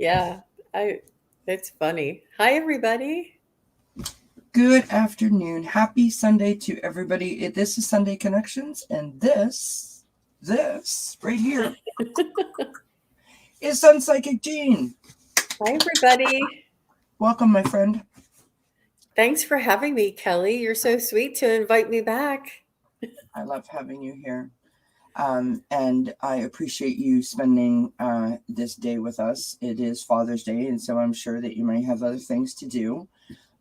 Yeah, it's funny. Hi, everybody. Good afternoon. Happy Sunday to everybody. This is Sunday Connections, and this right here is SunPsychic Jean. Hi, everybody. Welcome, my friend. Thanks for having me, Kelly. You're so sweet to invite me back. I love having you here. And I appreciate you spending this day with us. It is Father's Day, and so I'm sure that you might have other things to do.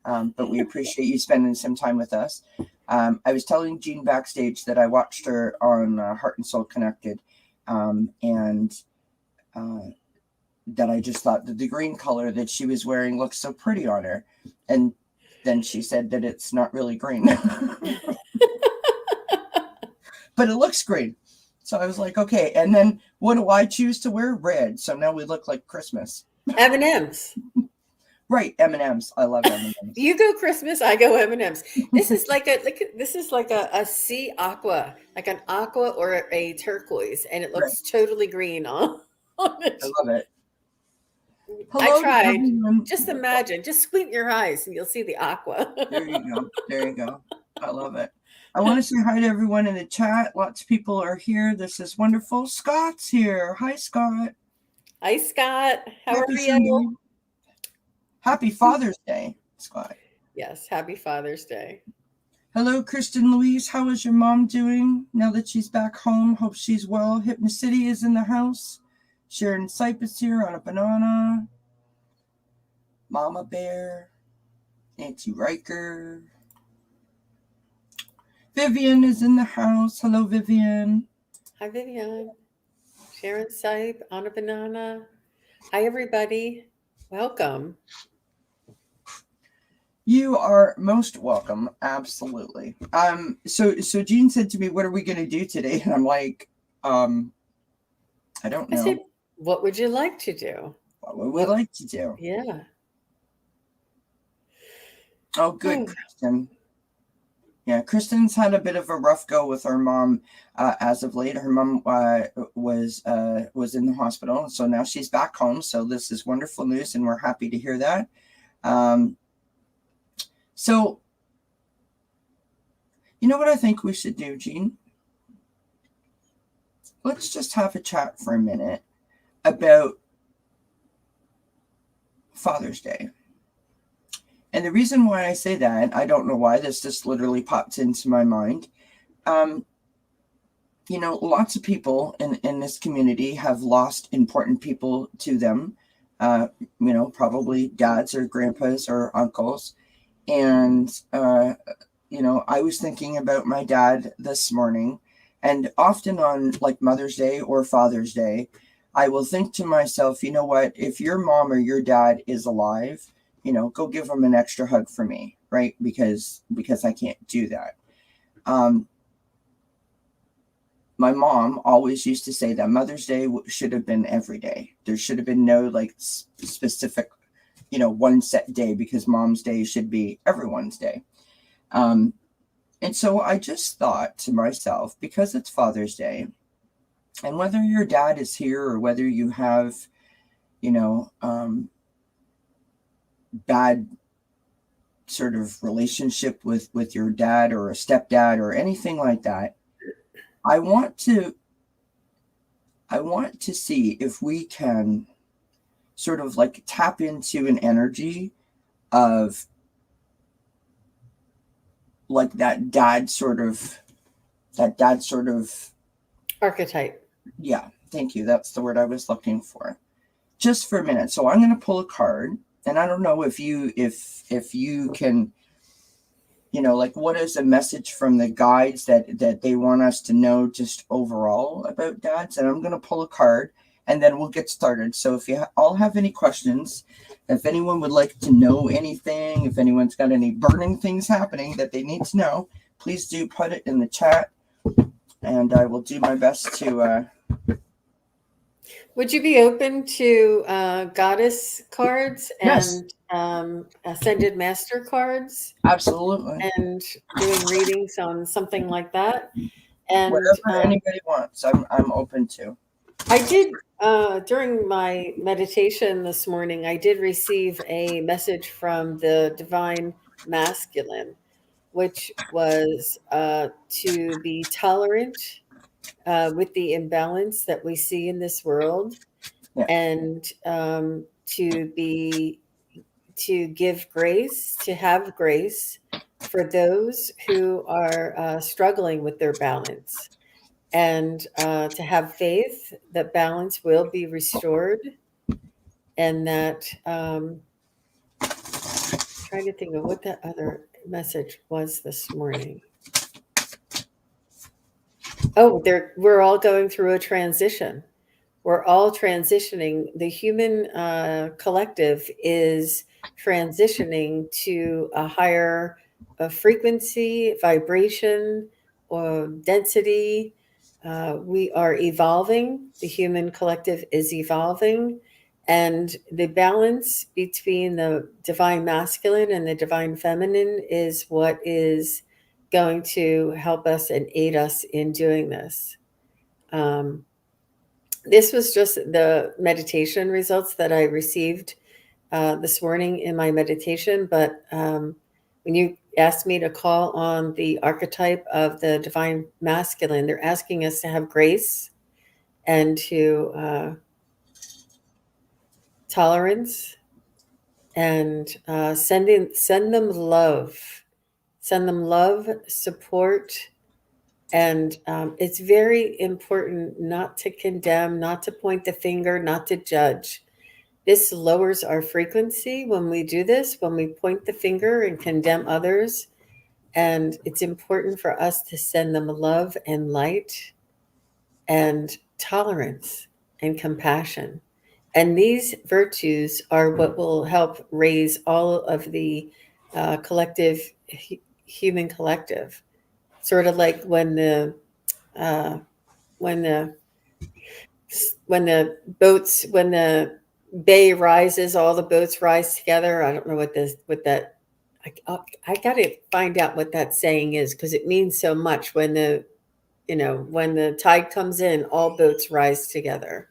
But we appreciate you spending some time with us. I was telling Jean backstage that I watched her on Heart and Soul Connected, and that I just thought that the green color that she was wearing looked so pretty on her. And then she said that it's not really green, but it looks green. So I was like, okay. And then what do I choose to wear? Red. So now we look like Christmas. M&Ms. Right, M&Ms. I love M&Ms. You go Christmas, I go M&Ms. This is like a sea aqua, like an aqua or a turquoise, and it looks totally green on it. I love it. I Hello, tried. everyone. Just imagine, just squint your eyes and you'll see the aqua. There you go. There you go. I love it. I want to say hi to everyone in the chat. Lots of people are here. This is wonderful. Scott's here. Hi, Scott. Hi, Scott. How Happy are Sunday. you? Happy Father's Day, Scott. Yes, happy Father's Day. Hello, Kristen Louise. How is your mom doing now that she's back home? Hope she's well. Hypnocity is in the house. Sharon Sipe is here on a banana. Mama Bear. Nancy Riker. Vivian is in the house. Hello, Vivian. Hi, Vivian. Sharon Sipe on a banana. Hi, everybody. Welcome. You are most welcome. Absolutely. So Jean said to me, what are we going to do today? And I'm like, I don't know. I said, what would you like to do? What would we like to do? Yeah. Oh, good, Kristen. Yeah, Kristen's had a bit of a rough go with her mom as of late. Her mom was in the hospital, so now she's back home. So this is wonderful news, and we're happy to hear that. So, you know what I think we should do, Jean? Let's just have a chat for a minute about Father's Day. And the reason why I say that, I don't know why, this just literally popped into my mind. Lots of people in this community have lost important people to them, probably dads or grandpas or uncles. And, I was thinking about my dad this morning, and often on like Mother's Day or Father's Day, I will think to myself, you know what, if your mom or your dad is alive, go give them an extra hug for me, right? Because I can't do that. My mom always used to say that Mother's Day should have been every day. There should have been no like specific, one set day, because Mom's Day should be everyone's day. And so I just thought to myself, because it's Father's Day, and whether your dad is here or whether you have, bad sort of relationship with your dad or a stepdad or anything like that, I want to see if we can sort of like tap into an energy of like that dad sort of archetype. Yeah, thank you. That's the word I was looking for. Just for a minute. So I'm going to pull a card, and I don't know if you can, like what is a message from the guides that they want us to know just overall about dads. And I'm going to pull a card, and then we'll get started. So if you all have any questions, if anyone would like to know anything, if anyone's got any burning things happening that they need to know, please do put it in the chat, and I will do my best to... Would you be open to goddess cards and Yes. ascended master cards? Absolutely. And doing readings on something like that? And whatever anybody wants, I'm open to. I did, during my meditation this morning, I did receive a message from the Divine Masculine, which was to be tolerant with the imbalance that we see in this world, Yeah. and to give grace, to have grace for those who are struggling with their balance, and to have faith that balance will be restored, and that trying to think of what that other message was this morning. Oh, we're all going through a transition. We're all transitioning. The human collective is transitioning to a higher frequency, vibration, or density. We are evolving. The human collective is evolving. And the balance between the divine masculine and the divine feminine is what is going to help us and aid us in doing this. Um, this was just the meditation results that I received this morning in my meditation. But when you asked me to call on the archetype of the divine masculine, they're asking us to have grace and to tolerance, and send them love, support. And it's very important not to condemn, not to point the finger, not to judge. This lowers our frequency when we do this, when we point the finger and condemn others. And it's important for us to send them love and light and tolerance and compassion. And these virtues are what will help raise all of the collective, human collective. Sort of like uh, when the when the bay rises, all the boats rise together. I don't know what that. I got to find out what that saying is, because it means so much. When when the tide comes in, all boats rise together.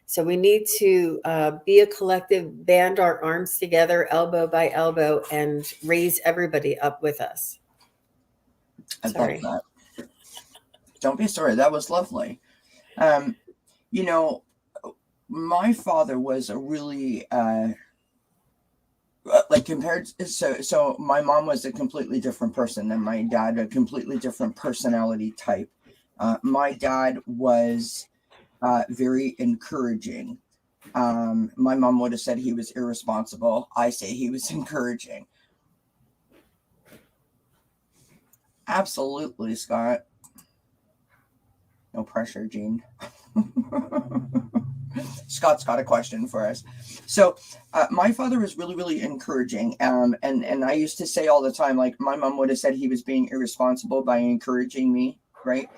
So we need to be a collective, band our arms together, elbow by elbow, and raise everybody up with us. I love Sorry. that. Don't be sorry. That was lovely. You know, my father was a really like compared so my mom was a completely different person than my dad, a completely different personality type. My dad was very encouraging. My mom would have said he was irresponsible. I say he was encouraging. Absolutely, Scott. No pressure, Gene. Scott's got a question for us. So my father was really, really encouraging. And I used to say all the time, like my mom would have said he was being irresponsible by encouraging me, right?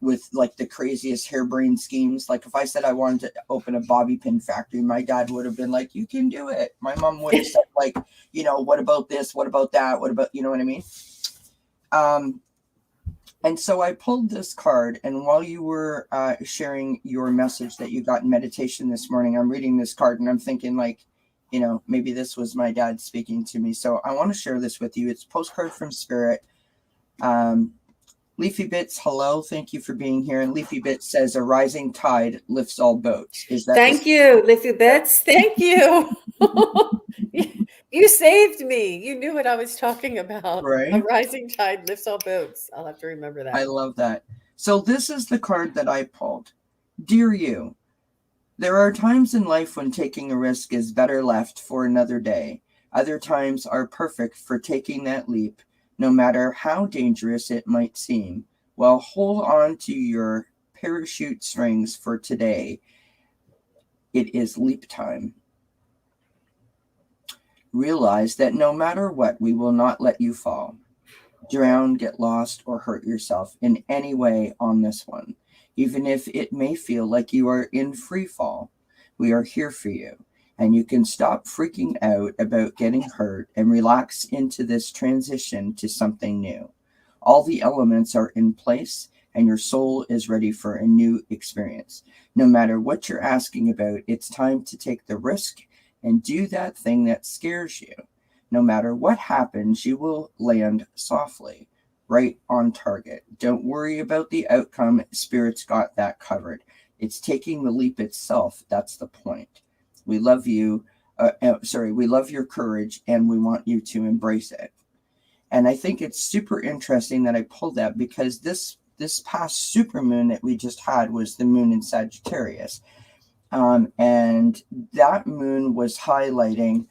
With like the craziest harebrained schemes. Like if I said I wanted to open a bobby pin factory, my dad would have been like, you can do it. My mom would have said like, what about this? What about that? What about, you know what I mean? And so I pulled this card, and while you were sharing your message that you got in meditation this morning, I'm reading this card and I'm thinking like, maybe this was my dad speaking to me. So I want to share this with you. It's a postcard from Spirit. Leafy Bits, hello. Thank you for being here. And Leafy Bits says, a rising tide lifts all boats. Is that Thank you, Leafy Bits. Thank you. You saved me. You knew what I was talking about. right? A rising tide lifts all boats. I'll have to remember that. I love that. So this is the card that I pulled. Dear you, there are times in life when taking a risk is better left for another day. Other times are perfect for taking that leap, no matter how dangerous it might seem. Well, hold on to your parachute strings for today. It is leap time. Realize that no matter what, we will not let you fall, drown, get lost, or hurt yourself in any way on this one. Even if it may feel like you are in free fall, we are here for you. And you can stop freaking out about getting hurt and relax into this transition to something new. All the elements are in place. and your soul is ready for a new experience. No matter what you're asking about, it's time to take the risk and do that thing that scares you. No matter what happens, you will land softly, right on target. Don't worry about the outcome. Spirit's got that covered. It's taking the leap itself. That's the point. We love you. We love your courage, and we want you to embrace it. And I think it's super interesting that I pulled that, because this past supermoon that we just had was the moon in Sagittarius. And that moon was highlighting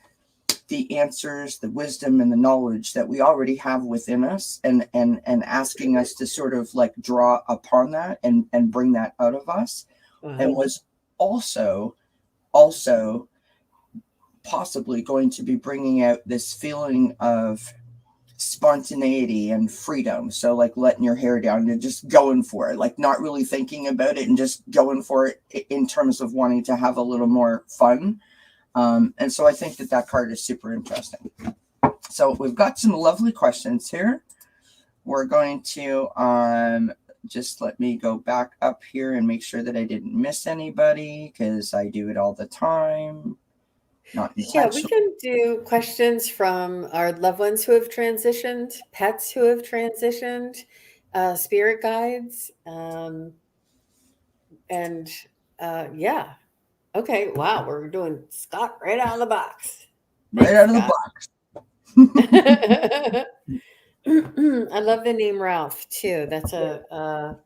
the answers, the wisdom, and the knowledge that we already have within us, and asking us to sort of like draw upon that and bring that out of us. And was also possibly going to be bringing out this feeling of spontaneity and freedom. So like letting your hair down and just going for it, like not really thinking about it and just going for it in terms of wanting to have a little more fun. And so I think that card is super interesting. So we've got some lovely questions here. We're going to just let me go back up here and make sure that I didn't miss anybody, because I do it all the time. Not intentional. Yeah, we can do questions from our loved ones who have transitioned, pets who have transitioned, spirit guides, and yeah. Okay, wow, we're doing Scott right out of the box. Right out of the box. I love the name Ralph too. That's a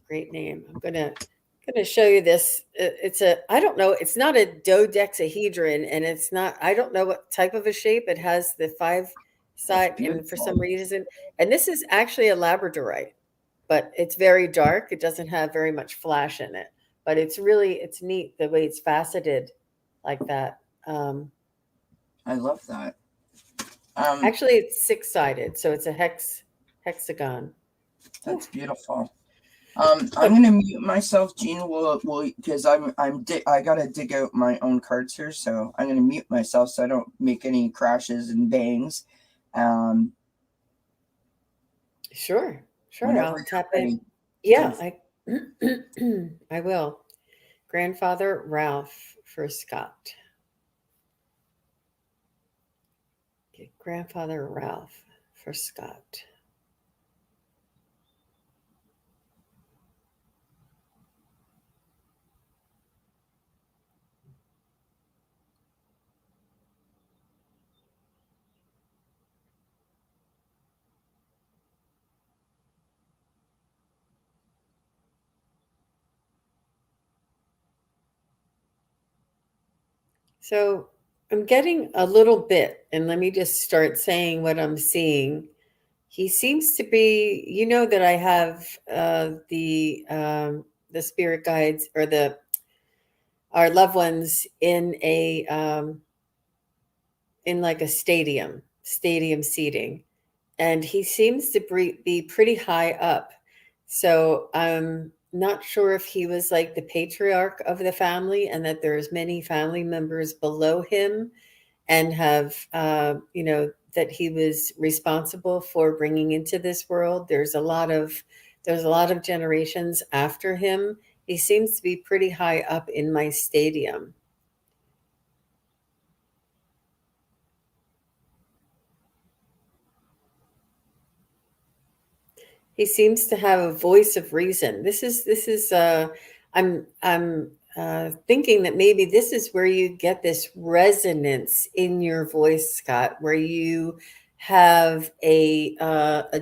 great name. I'm gonna show you this. It's a, I don't know. It's not a dodecahedron, and it's not. I don't know what type of a shape it has. The five side, and for some reason, and this is actually a labradorite, but it's very dark. It doesn't have very much flash in it, but it's neat the way it's faceted like that. I love that. Actually, it's 6-sided, so it's a hexagon. That's beautiful. I'm gonna mute myself, Jean. Will because I gotta dig out my own cards here, so I'm gonna mute myself so I don't make any crashes and bangs. Sure. I'll tap in. Yeah, I will. Grandfather Ralph for Scott. Okay, Grandfather Ralph for Scott. So I'm getting a little bit, and let me just start saying what I'm seeing. He seems to be, you know, that I have the spirit guides or our loved ones in a in like a stadium seating, and he seems to be pretty high up. So I'm not sure if he was like the patriarch of the family, and that there's many family members below him, and have that he was responsible for bringing into this world. There's a lot of generations after him. He seems to be pretty high up in my stadium. He seems to have a voice of reason. This is I'm thinking that maybe this is where you get this resonance in your voice, Scott, where you have a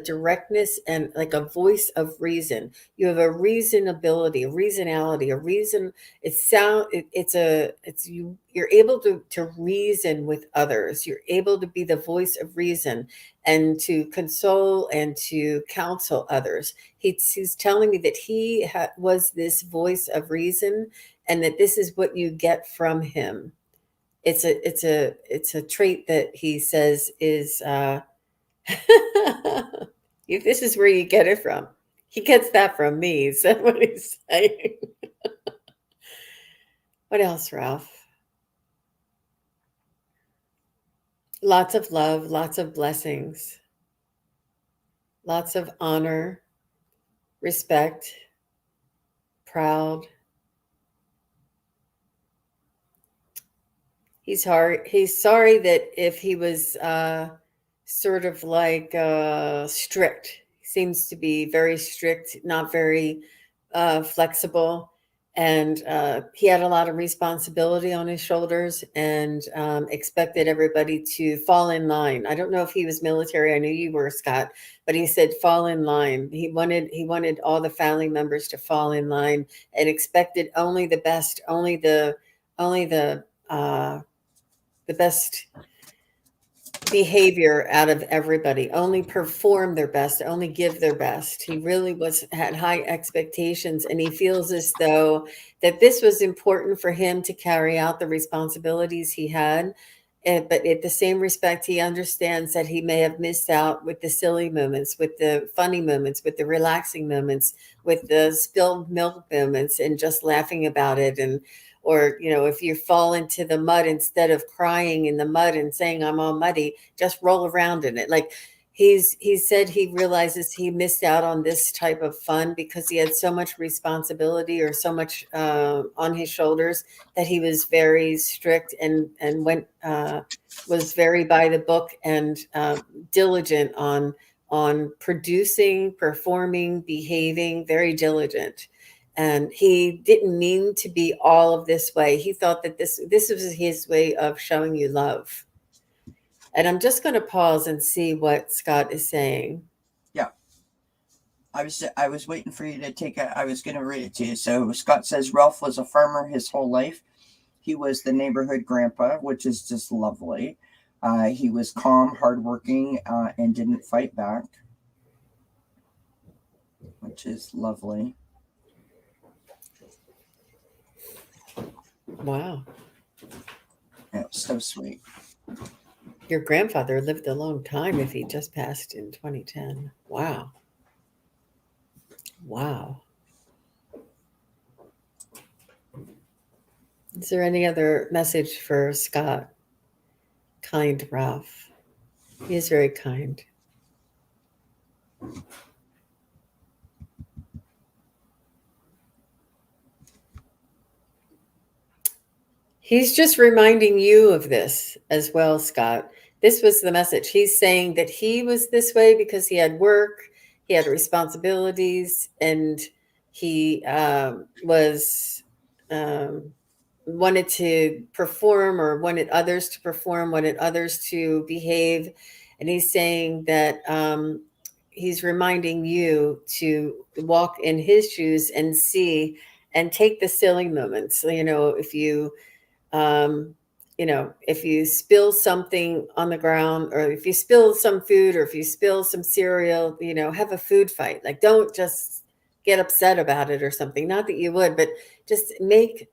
directness and like a voice of reason. You have a reasonability, a reasonality, a reason. You're able to reason with others. You're able to be the voice of reason and to console and to counsel others. He's telling me that he was this voice of reason, and that this is what you get from him. It's a trait that he says is this is where you get it from. He gets that from me. Is that what he's saying? What else, Ralph? Lots of love, lots of blessings, lots of honor, respect, proud. He's hard. He's sorry that if he was sort of like strict. He seems to be very strict, not very flexible, and he had a lot of responsibility on his shoulders and expected everybody to fall in line. I don't know if he was military. I knew you were, Scott, but he said fall in line. He wanted all the family members to fall in line and expected only the best, only the best behavior out of everybody, only perform their best, only give their best. He really had high expectations, and he feels as though that this was important for him to carry out the responsibilities he had. But at the same respect, he understands that he may have missed out with the silly moments, with the funny moments, with the relaxing moments, with the spilled milk moments, and just laughing about it. And or if you fall into the mud, instead of crying in the mud and saying I'm all muddy, just roll around in it. Like he said he realizes he missed out on this type of fun because he had so much responsibility or so much on his shoulders, that he was very strict and was very by the book and diligent on producing, performing, behaving, very diligent. And he didn't mean to be all of this way. He thought that this was his way of showing you love. And I'm just going to pause and see what Scott is saying. Yeah. I was waiting for you to take it. I was going to read it to you. So Scott says Ralph was a farmer his whole life. He was the neighborhood grandpa, which is just lovely. He was calm, hardworking, and didn't fight back, which is lovely. Wow. It was so sweet. Your grandfather lived a long time if he just passed in 2010. Wow. Wow. Is there any other message for Scott? Kind Ralph. He is very kind. He's just reminding you of this as well, Scott. This was the message. He's saying that he was this way because he had work, he had responsibilities, and he was wanted to perform, or wanted others to perform, wanted others to behave. And he's saying that he's reminding you to walk in his shoes and see and take the silly moments. If you spill something on the ground, or if you spill some food, or if you spill some cereal, have a food fight. Like, don't just get upset about it or something. Not that you would, but just make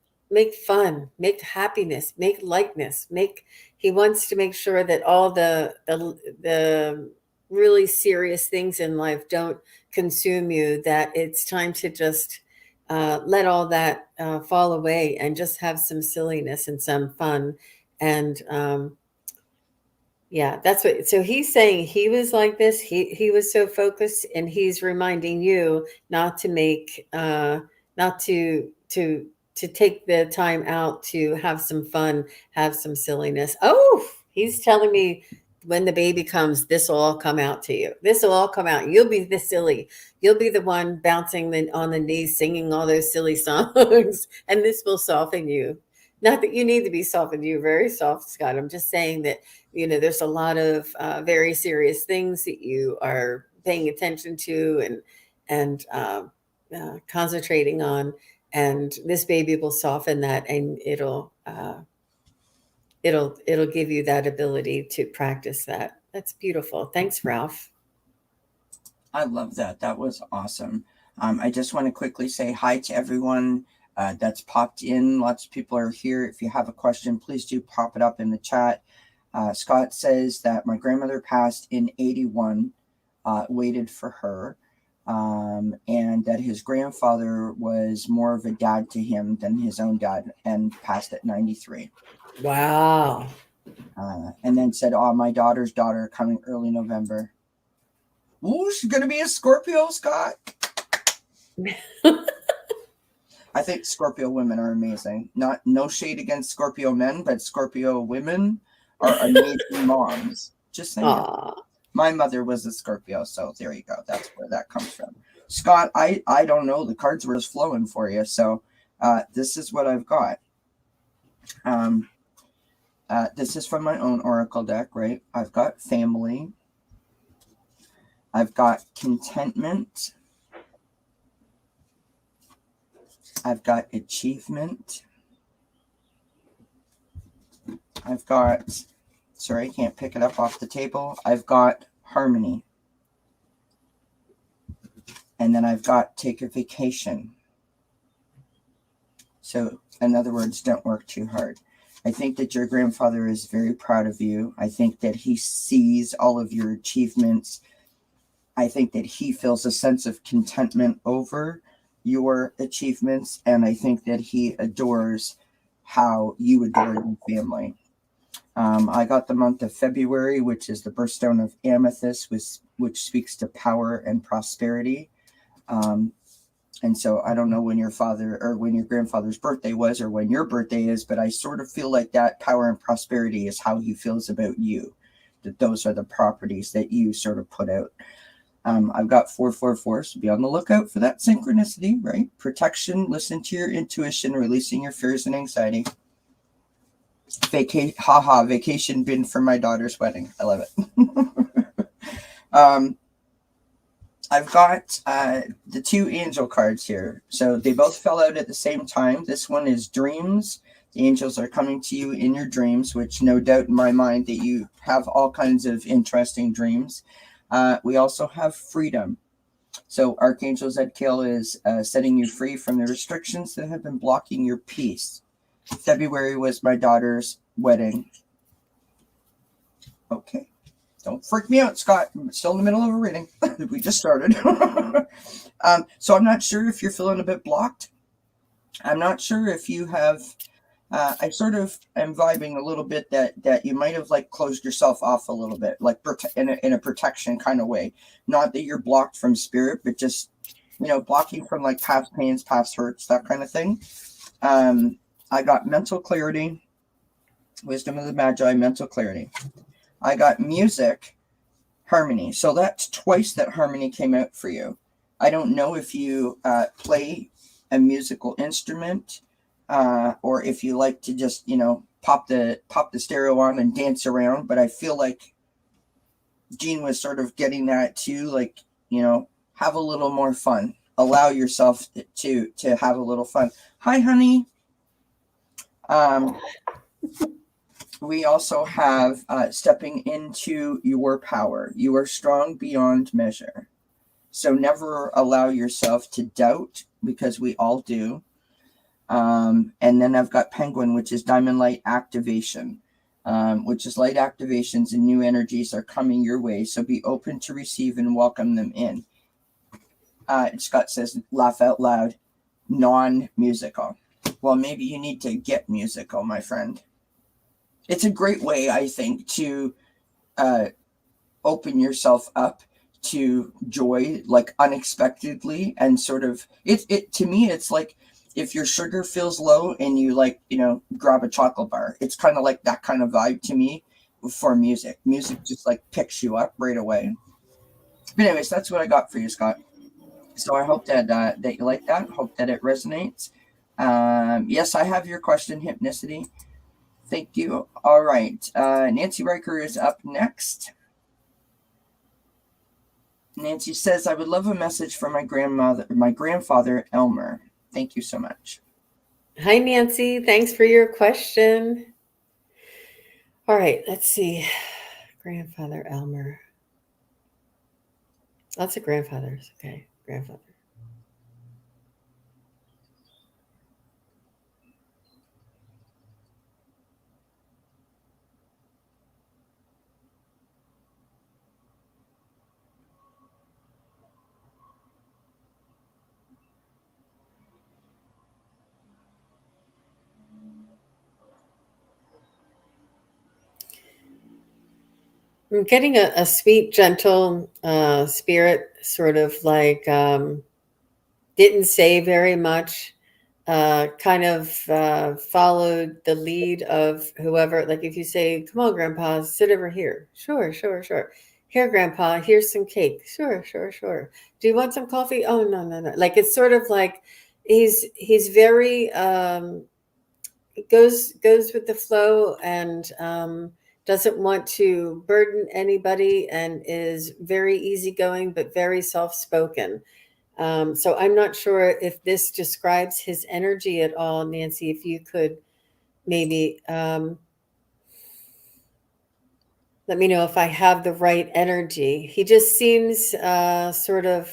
fun, make happiness, make likeness, he wants to make sure that all the really serious things in life don't consume you, that it's time to just let all that fall away and just have some silliness and some fun. And yeah, that's what. So he's saying he was like this. He was so focused, and he's reminding you not to not to take the time out to have some fun, have some silliness. Oh, he's telling me when the baby comes, this will all come out to you. This will all come out. You'll be the silly. You'll be the one bouncing on the knees, singing all those silly songs, and this will soften you. Not that you need to be softened. You're very soft, Scott. I'm just saying that, there's a lot of very serious things that you are paying attention to and concentrating on. And this baby will soften that, and it'll give you that ability to practice that. That's beautiful. Thanks, Ralph. I love that. That was awesome. I just want to quickly say hi to everyone that's popped in. Lots of people are here. If you have a question, please do pop it up in the chat. Scott says that my grandmother passed in 81, waited for her, and that his grandfather was more of a dad to him than his own dad, and passed at 93. Wow. And then said, my daughter's daughter coming early November. Ooh, she's going to be a Scorpio, Scott. I think Scorpio women are amazing. No shade against Scorpio men, but Scorpio women are amazing moms. Just saying. Aw. My mother was a Scorpio, so there you go. That's where that comes from. Scott, I don't know. The cards were just flowing for you, so this is what I've got. This is from my own oracle deck, right? I've got family. I've got contentment. I've got achievement. I've got, sorry, I can't pick it up off the table. I've got harmony. And then I've got take a vacation. So, in other words, don't work too hard. I think that your grandfather is very proud of you. I think that he sees all of your achievements. I think that he feels a sense of contentment over your achievements. And I think that he adores how you adore your family. I got the month of February, which is the birthstone of Amethyst, which speaks to power and prosperity. And so I don't know when your father or when your grandfather's birthday was or when your birthday is, but I sort of feel like that power and prosperity is how he feels about you, that those are the properties that you sort of put out. I've got 444, so be on the lookout for that synchronicity, right? Protection, listen to your intuition, releasing your fears and anxiety. Vacation bin for my daughter's wedding. I love it. I've got the two angel cards here. So they both fell out at the same time. This one is dreams. The angels are coming to you in your dreams, which no doubt in my mind that you have all kinds of interesting dreams. We also have freedom. So Archangel Raziel is setting you free from the restrictions that have been blocking your peace. February was my daughter's wedding. Okay. Don't freak me out, Scott. I'm still in the middle of a reading. We just started. So I'm not sure if you're feeling a bit blocked. I'm not sure if you have... I sort of am vibing a little bit that you might have like closed yourself off a little bit, like in a protection kind of way. Not that you're blocked from spirit, but just, blocking from like past pains, past hurts, that kind of thing. I got mental clarity, wisdom of the Magi, mental clarity. I got music, harmony. So that's twice that harmony came out for you. I don't know if you play a musical instrument or if you like to just, pop the stereo on and dance around. But I feel like Jean was sort of getting that too, like, have a little more fun. Allow yourself to have a little fun. Hi, honey. We also have stepping into your power. You are strong beyond measure. So never allow yourself to doubt, because we all do. And then I've got Penguin, which is diamond light activation, which is light activations and new energies are coming your way. So be open to receive and welcome them in. Scott says, laugh out loud, non-musical. Well, maybe you need to get musical, my friend. It's a great way, I think, to open yourself up to joy, like unexpectedly, and sort of it to me, it's like if your sugar feels low and you grab a chocolate bar. It's kind of like that kind of vibe to me for music. Music just like picks you up right away. But anyways, that's what I got for you, Scott. So I hope that you like that. Hope that it resonates. Yes, I have your question, Hypnicity. Thank you. All right. Nancy Riker is up next. Nancy says, I would love a message from my grandfather, Elmer. Thank you so much. Hi, Nancy. Thanks for your question. All right. Let's see. Grandfather Elmer. Lots of grandfathers. Okay. Grandfather. I'm getting a sweet, gentle spirit, sort of like didn't say very much, kind of followed the lead of whoever. Like if you say, come on, Grandpa, sit over here. Sure, sure, sure. Here, Grandpa, here's some cake. Sure, sure, sure. Do you want some coffee? Oh, no, no, no. Like it's sort of like he's very goes with the flow, and doesn't want to burden anybody, and is very easygoing but very soft-spoken. So I'm not sure if this describes his energy at all, Nancy. If you could maybe let me know if I have the right energy. He just seems sort of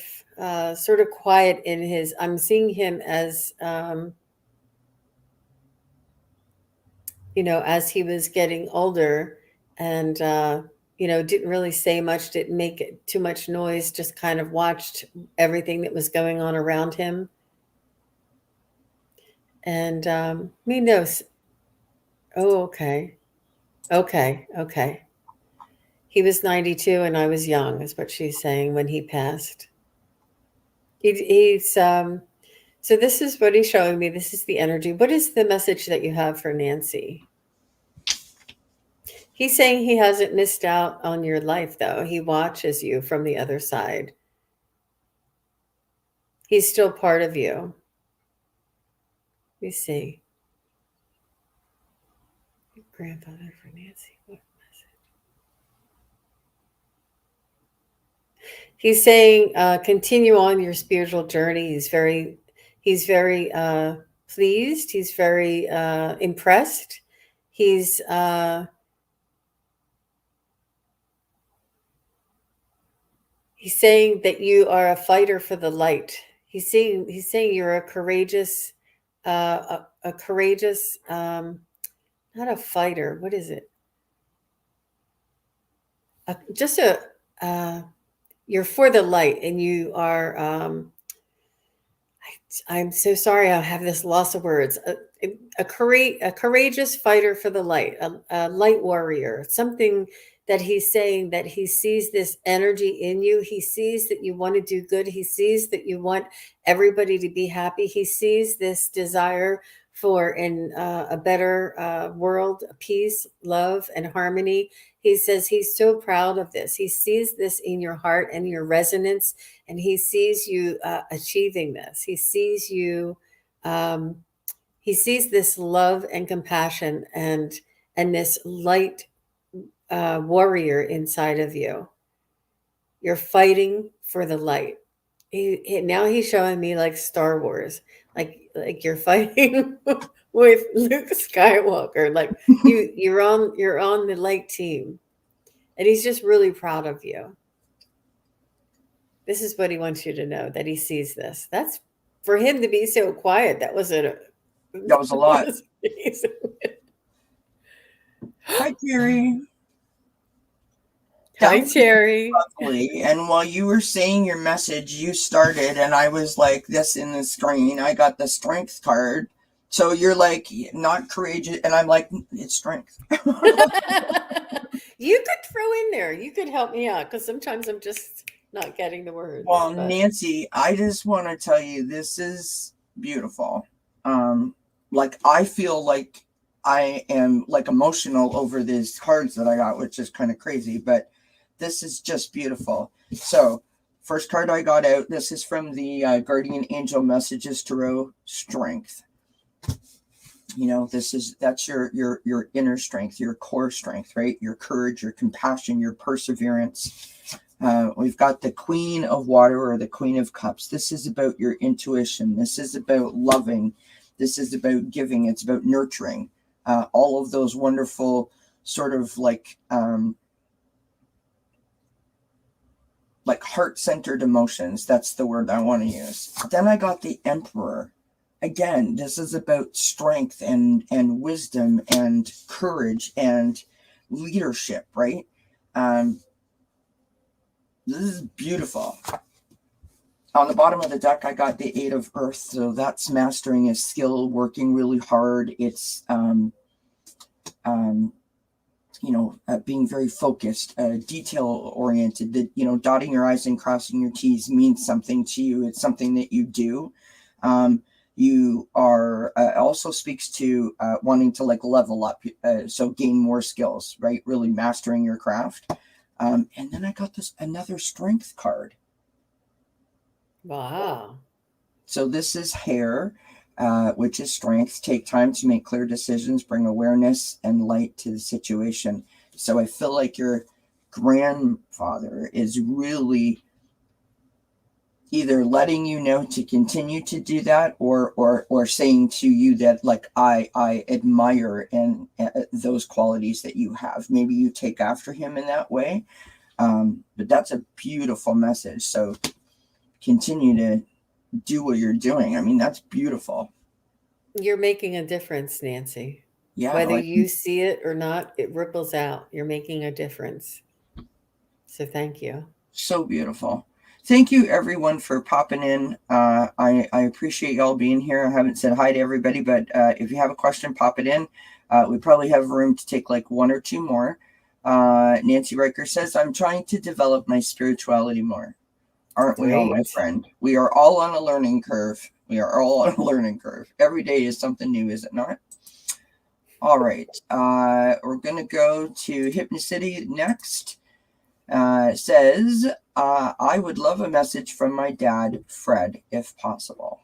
quiet in his. I'm seeing him as as he was getting older, and didn't really say much, didn't make too much noise, just kind of watched everything that was going on around him. And me knows. Oh, okay. Okay. Okay. He was 92 and I was young, is what she's saying when he passed. He's so this is what he's showing me. This is the energy. What is the message that you have for Nancy? He's saying he hasn't missed out on your life, though. He watches you from the other side. He's still part of you. Let me see. Grandfather for Nancy. What message? He's saying, continue on your spiritual journey. He's very pleased. He's very impressed. He's saying that you are a fighter for the light. He's saying you're a courageous, not a fighter. What is it? You're for the light, and you are. I'm so sorry. I have this loss of words. A courageous fighter for the light, a light warrior. Something that he's saying, that he sees this energy in you. He sees that you want to do good. He sees that you want everybody to be happy. He sees this desire for a better world, peace, love, and harmony. He says he's so proud of this. He sees this in your heart and your resonance, and he sees you achieving this. He sees you. He sees this love and compassion and this light warrior inside of you. You're fighting for the light. Now he's showing me like Star Wars, like you're fighting with Luke Skywalker. Like you're on the light team, and he's just really proud of you. This is what he wants you to know, that he sees this. That's for him to be so quiet. That was a lot. Hi, Terry. Hi, Terry. Lovely. And while you were saying your message, you started, and I was like this in the screen. I got the strength card. So you're like, not courageous. And I'm like, it's strength. You could throw in there. You could help me out, because sometimes I'm just not getting the words. Well, Nancy, I just want to tell you, this is beautiful. Like, I feel like I am like emotional over these cards that I got, which is kind of crazy, but this is just beautiful. So first card I got out, this is from the Guardian Angel Messages Tarot, Strength. That's your inner strength, your core strength, right? Your courage, your compassion, your perseverance. We've got the Queen of Water, or the Queen of Cups. This is about your intuition. This is about loving. This is about giving. It's about nurturing. All of those wonderful sort of like heart-centered emotions. That's the word I want to use. Then I got the Emperor. Again, this is about strength and wisdom and courage and leadership, right? This is beautiful. On the bottom of the deck, I got the Eight of Earth. So that's mastering a skill, working really hard. It's being very focused, detail oriented, that, dotting your I's and crossing your T's means something to you. It's something that you do. You are also speaks to wanting to level up, so gain more skills, right? Really mastering your craft. And then I got another strength card. Wow. So this is hair, which is strength. Take time to make clear decisions, bring awareness and light to the situation. So I feel like your grandfather is really either letting you know to continue to do that, or saying to you that, like, I admire and those qualities that you have. Maybe you take after him in that way. But that's a beautiful message. So continue to do what you're doing. I mean, that's beautiful. You're making a difference, Nancy. Yeah. Whether you see it or not, it ripples out. You're making a difference. So thank you. So beautiful. Thank you, everyone, for popping in. I appreciate y'all being here. I haven't said hi to everybody, but if you have a question, pop it in. We probably have room to take like one or two more. Nancy Riker says, I'm trying to develop my spirituality more. Aren't we all, my friend? We are all on a learning curve. Every day is something new, is it not? All right. We're going to go to Hypnocity next. Says, I would love a message from my dad, Fred, if possible.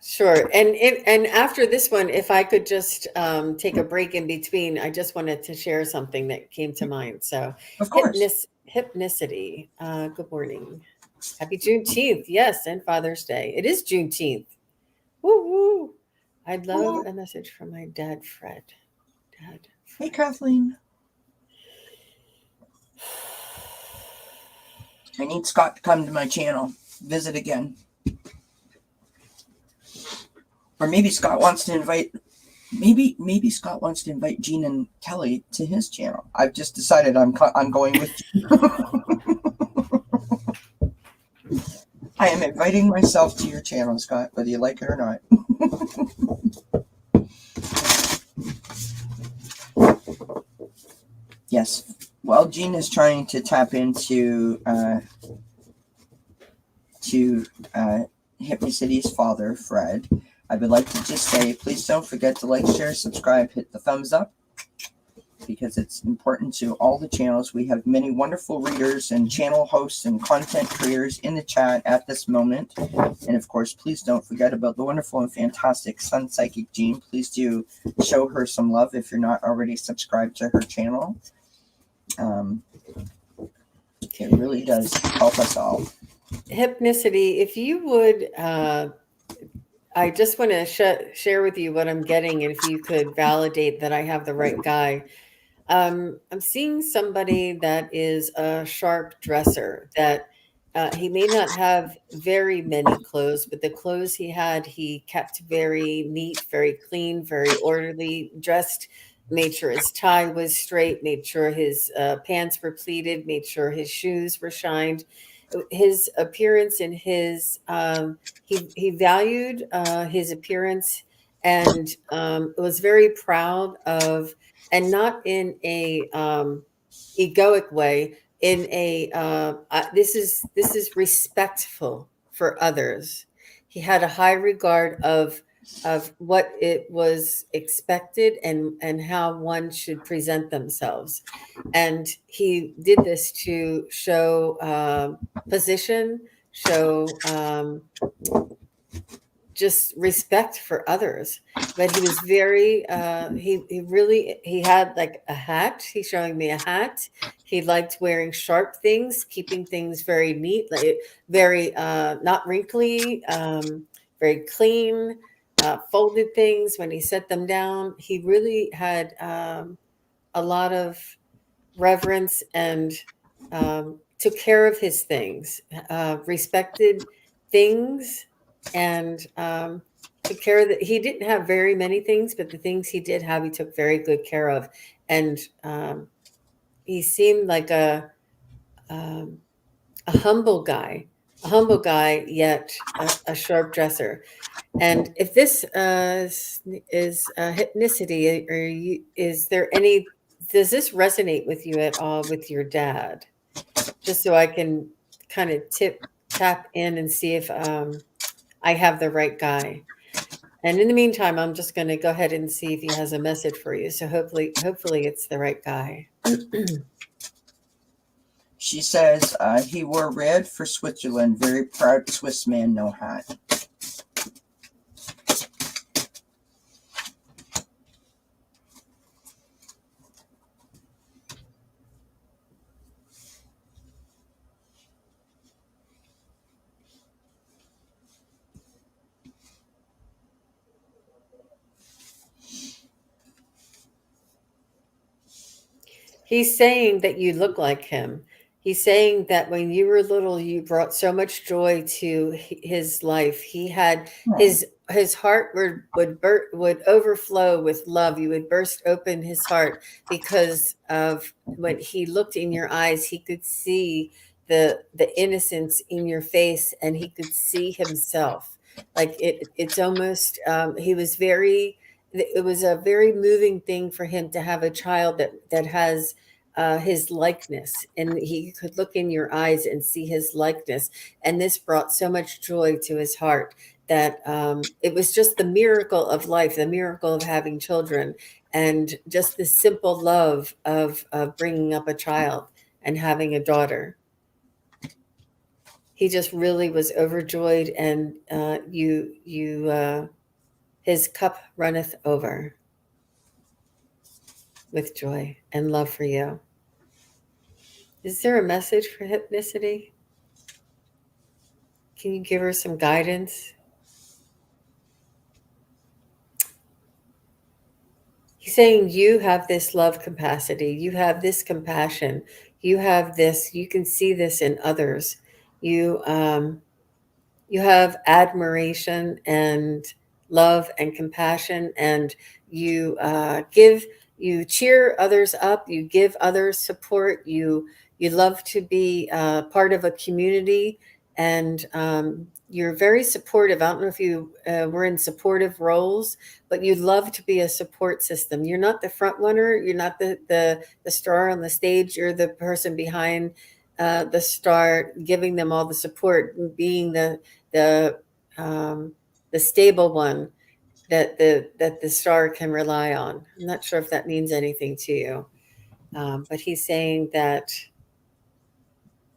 Sure. And after this one, if I could just take a break in between, I just wanted to share something that came to mind. So, of course. Hypnicity. Good morning. Happy Juneteenth. Yes, and Father's Day. It is Juneteenth. Woo woo. I'd love a message from my dad, Fred. Hey, Kathleen. I need Scott to come to my channel. Visit again. Or maybe Scott wants to invite. Maybe Scott wants to invite Gene and Kelly to his channel. I've just decided I'm going with. I am inviting myself to your channel, Scott, whether you like it or not. Yes. Well, Gene is trying to tap into Hypnocity's father, Fred. I would like to just say, please don't forget to like, share, subscribe, hit the thumbs up, because it's important to all the channels. We have many wonderful readers and channel hosts and content creators in the chat at this moment. And of course, please don't forget about the wonderful and fantastic SunPsychic Jean. Please do show her some love if you're not already subscribed to her channel. It really does help us all. Hypnicity, if you would, I just want to share with you what I'm getting, and if you could validate that I have the right guy. I'm seeing somebody that is a sharp dresser, that he may not have very many clothes, but the clothes he had, he kept very neat, very clean, very orderly, dressed, made sure his tie was straight, made sure his pants were pleated, made sure his shoes were shined. His appearance and his he valued his appearance, and was very proud of, and not in a egoic way, in a this is respectful for others. He had a high regard of what it was expected, and how one should present themselves. And he did this to show position, show just respect for others. But he was very he had like a hat. He's showing me a hat. He liked wearing sharp things, keeping things very neat, like very not wrinkly, very clean, folded things when he set them down. He really had a lot of reverence, and took care of his things, respected things, and took care of that. He didn't have very many things, but the things he did have, he took very good care of. And he seemed like a humble guy, a humble guy, yet a sharp dresser. And if this is hypnicity, or is there any, does this resonate with you at all with your dad? Just so I can kind of tap in and see if I have the right guy. And in the meantime, I'm just going to go ahead and see if he has a message for you. So hopefully it's the right guy. She says he wore red for Switzerland. Very proud Swiss man, no hat. He's saying that you look like him. He's saying that when you were little, you brought so much joy to his life. He had Oh, his heart would overflow with love. You would burst open his heart because of when he looked in your eyes, he could see the innocence in your face, and he could see himself. Like it's almost he was very. It was a very moving thing for him to have a child that has his likeness, and he could look in your eyes and see his likeness, and this brought so much joy to his heart that it was just the miracle of life, the miracle of having children, and just the simple love of bringing up a child and having a daughter. He just really was overjoyed, and his cup runneth over with joy and love for you. Is there a message for hypnicity? Can you give her some guidance? He's saying you have this love capacity, you have this compassion, you have this, you can see this in others. You have admiration and love and compassion, and you cheer others up, you give others support, you love to be part of a community, and you're very supportive. I don't know if you were in supportive roles, but you love to be a support system. You're not the front runner, you're not the star on the stage, you're the person behind the star, giving them all the support, being the um, the stable one that the star can rely on. I'm not sure if that means anything to you, but he's saying that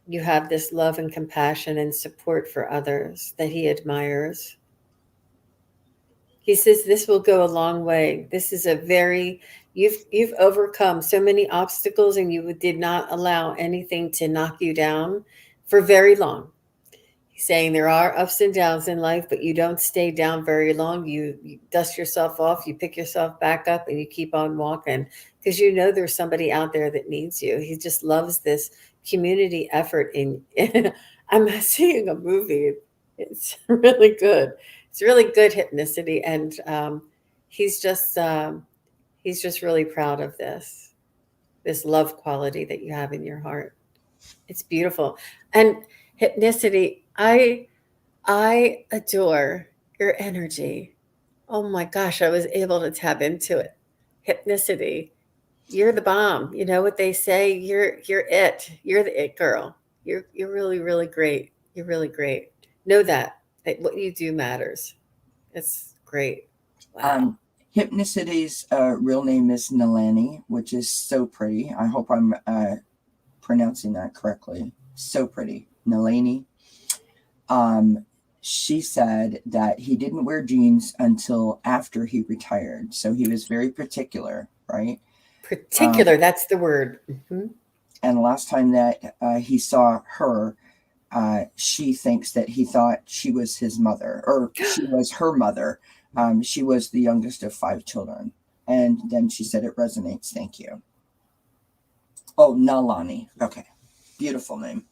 you have this love and compassion and support for others that he admires. He says this will go a long way. This is a very you've overcome so many obstacles, and you did not allow anything to knock you down for very long. Saying there are ups and downs in life, but you don't stay down very long. You dust yourself off, you pick yourself back up, and you keep on walking because you know there's somebody out there that needs you. He just loves this community effort. I'm seeing a movie. It's really good. It's really good hypnicity, and he's just he's just really proud of this love quality that you have in your heart. It's beautiful. And hypnicity, I adore your energy. Oh my gosh, I was able to tap into it. Hypnicity. You're the bomb. You know what they say? You're it. You're the it girl. You're really, really great. You're really great. Know that what you do matters. It's great. Wow. Hypnicity's real name is Nalani, which is so pretty. I hope I'm pronouncing that correctly. So pretty. Nalani. She said that he didn't wear jeans until after he retired. So he was very particular, right? Particular, that's the word. Mhm. And the last time that he saw her, she thinks that he thought she was his mother, or she was her mother. She was the youngest of 5 children. And then she said it resonates. Thank you. Oh, Nalani. Okay. Beautiful name.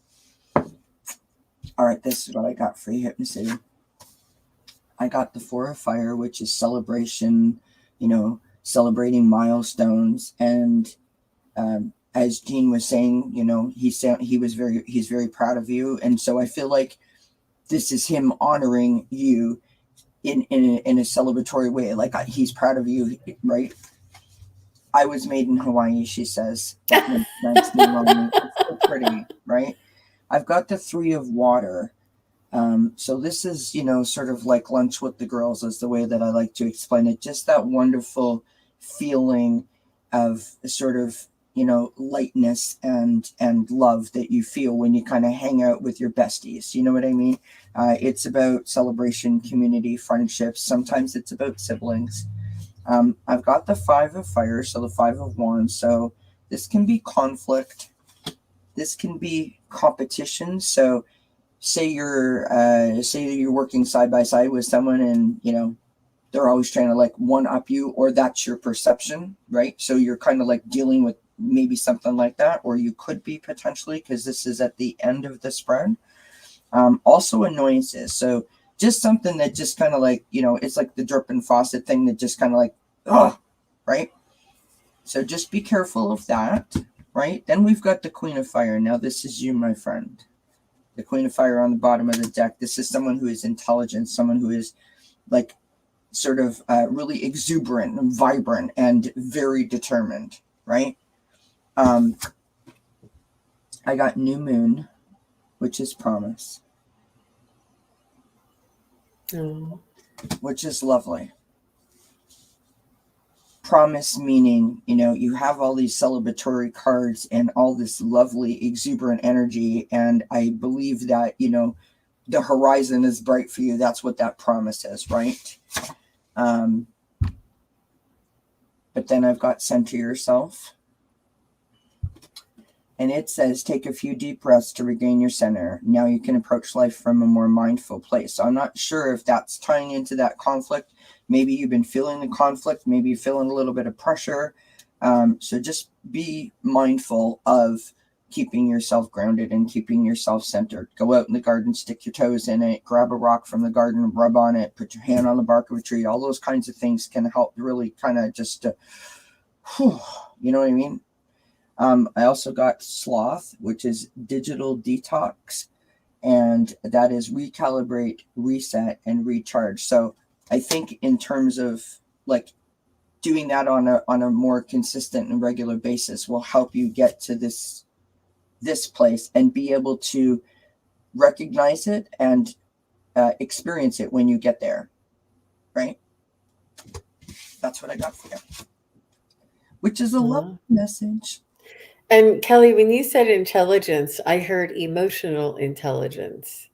All right, this is what I got for you, Hypnicity. I got the 4 of Fire, which is celebration, celebrating milestones. And as Jean was saying, he's very proud of you. And so I feel like this is him honoring you in a celebratory way. Like he's proud of you, right? I was made in Hawaii, she says. That makes sense. It's so pretty, right? I've got the 3 of water. So this is, sort of like lunch with the girls is the way that I like to explain it. Just that wonderful feeling of sort of, lightness and love that you feel when you kind of hang out with your besties. You know what I mean? It's about celebration, community, friendships. Sometimes it's about siblings. I've got the 5 of fire, so the 5 of wands. So this can be conflict. This can be competition. So say you're working side by side with someone, and they're always trying to like one up you, or that's your perception, right? So you're kind of like dealing with maybe something like that, or you could be potentially, because this is at the end of the spread. Also annoyances. So just something that just kind of like, it's like the dripping faucet thing that just kind of like, oh, right? So just be careful of that, right? Then we've got the Queen of Fire. Now this is you, my friend. The Queen of Fire on the bottom of the deck. This is someone who is intelligent, someone who is like sort of really exuberant and vibrant and very determined, right? I got new moon, which is promise, which is lovely. Promise meaning, you have all these celebratory cards and all this lovely exuberant energy. And I believe that, the horizon is bright for you. That's what that promise is, right? But then I've got center yourself. And it says, take a few deep breaths to regain your center. Now you can approach life from a more mindful place. So I'm not sure if that's tying into that conflict. Maybe you've been feeling the conflict. Maybe you're feeling a little bit of pressure. So just be mindful of keeping yourself grounded and keeping yourself centered. Go out in the garden, stick your toes in it, grab a rock from the garden, rub on it, put your hand on the bark of a tree. All those kinds of things can help really kind of just, you know what I mean? I also got sloth, which is digital detox, and that is recalibrate, reset, and recharge. So I think in terms of like doing that on a more consistent and regular basis will help you get to this place and be able to recognize it and experience it when you get there, right? That's what I got for you, which is a love message. And Kelly, when you said intelligence, I heard emotional intelligence.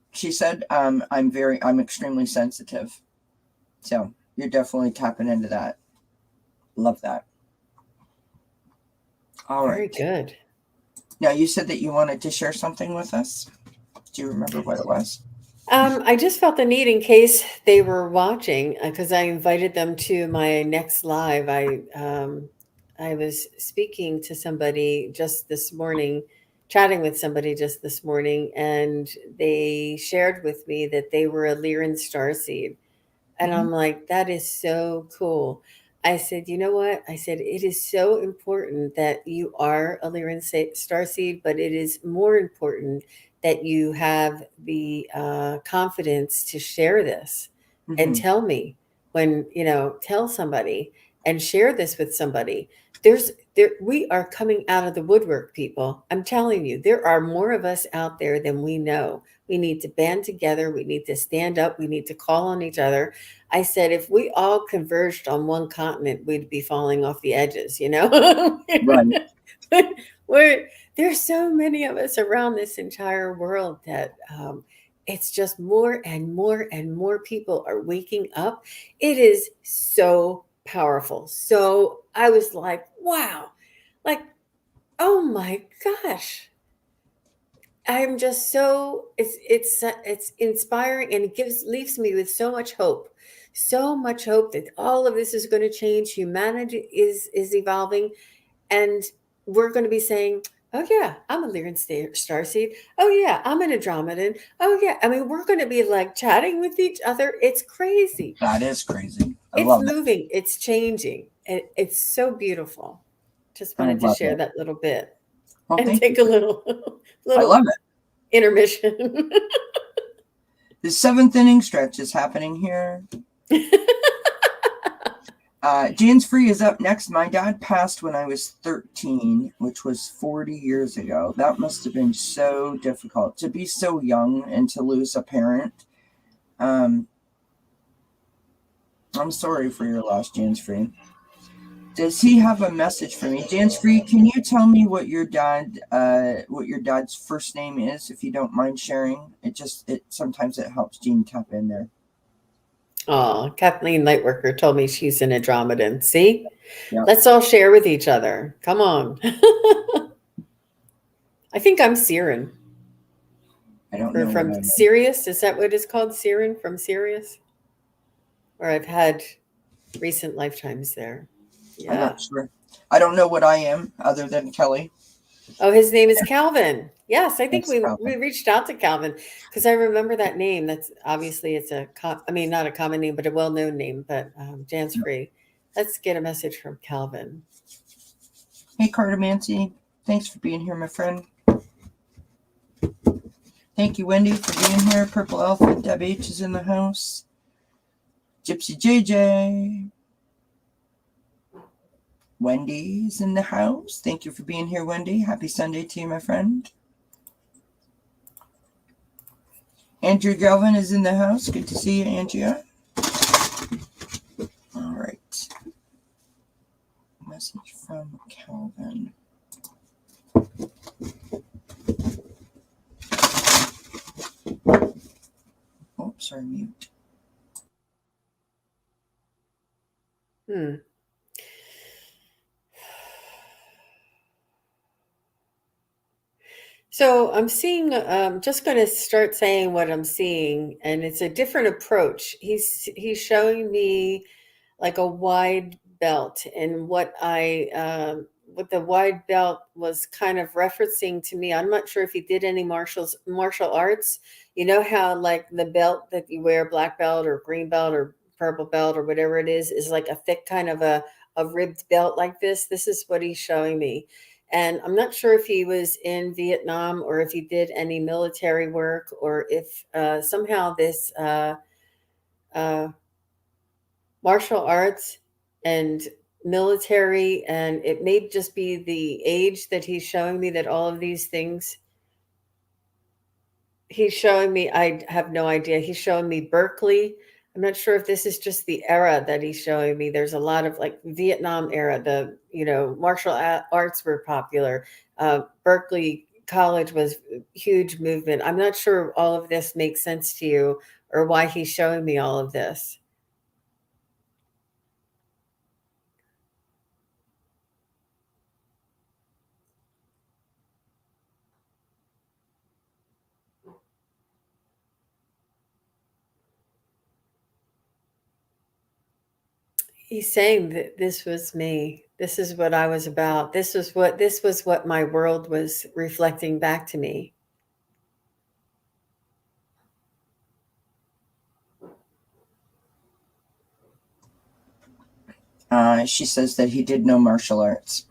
She said, I'm extremely sensitive. So you're definitely tapping into that. Love that. All Very right. good. Now you said that you wanted to share something with us. Do you remember what it was? I just felt the need in case they were watching, because I invited them to my next live. I was speaking to somebody just this morning, chatting with somebody just this morning, and they shared with me that they were a Lyran starseed. And I'm like, that is so cool. I said, you know what? I said, it is so important that you are a Lyran starseed, but it is more important that you have the confidence to share this and tell me when, tell somebody and share this with somebody. We are coming out of the woodwork, people. I'm telling you, there are more of us out there than we know. We need to band together. We need to stand up. We need to call on each other. I said, if we all converged on one continent, we'd be falling off the edges, Right. There's so many of us around this entire world that it's just more and more and more people are waking up. It is so powerful. So I was like, wow, like, oh my gosh. I'm just so it's inspiring, and it leaves me with so much hope that all of this is going to change. Humanity is evolving, and we're going to be saying, "Oh yeah, I'm a Lyran starseed. Oh yeah, I'm an Andromedan. Oh yeah." I mean, we're going to be like chatting with each other. It's crazy. That is crazy. I It's love moving. It's changing, and it's so beautiful. Just it. I wanted to love share it. that little bit Well, and thank take you. a little I love it. intermission. The seventh inning stretch is happening here. Jane's Free is up next. My dad passed when I was 13, which was 40 years ago. That must have been so difficult to be so young and to lose a parent. I'm sorry for your loss, Jane's Free. Does he have a message for me? Jane's Free, can you tell me what your dad's first name is, if you don't mind sharing? Sometimes it helps Gene tap in there. Oh, Kathleen Lightworker told me she's an Andromedan. See? Yep. Let's all share with each other. Come on. I think I'm Siren. I don't Or know. from Sirius. Is that what it's called? Siren from Sirius? Or I've had recent lifetimes there. Yeah. I'm not sure. I don't know what I am other than Kelly. Oh, his name is Calvin. Yes, I think Thanks, we reached out to Calvin because I remember that name. That's obviously it's not a common name, but a well-known name. But Jan's Free. Let's get a message from Calvin. Hey, Cartomancy. Thanks for being here, my friend. Thank you, Wendy, for being here. Purple Elephant, Deb H is in the house. Gypsy JJ. Wendy's in the house. Thank you for being here, Wendy. Happy Sunday to you, my friend. Andrew Galvin is in the house. Good to see you, Andrea. All right. Message from Calvin. Oh, sorry, mute. So I'm seeing, just going to start saying what I'm seeing, and it's a different approach. He's showing me like a wide belt, and what the wide belt was kind of referencing to me. I'm not sure if he did any martial arts. You know how like the belt that you wear, black belt or green belt or purple belt or whatever it is like a thick kind of a ribbed belt like this. This is what he's showing me. And I'm not sure if he was in Vietnam or if he did any military work or if somehow this uh, martial arts and military, and it may just be the age that he's showing me that all of these things he's showing me. I have no idea. He's showing me Berkeley. I'm not sure if this is just the era that he's showing me. There's a lot of like Vietnam era, martial arts were popular. Berkeley College was a huge movement. I'm not sure all of this makes sense to you or why he's showing me all of this. He's saying that this was me. This is what I was about. This was what my world was reflecting back to me. She says that he did no martial arts.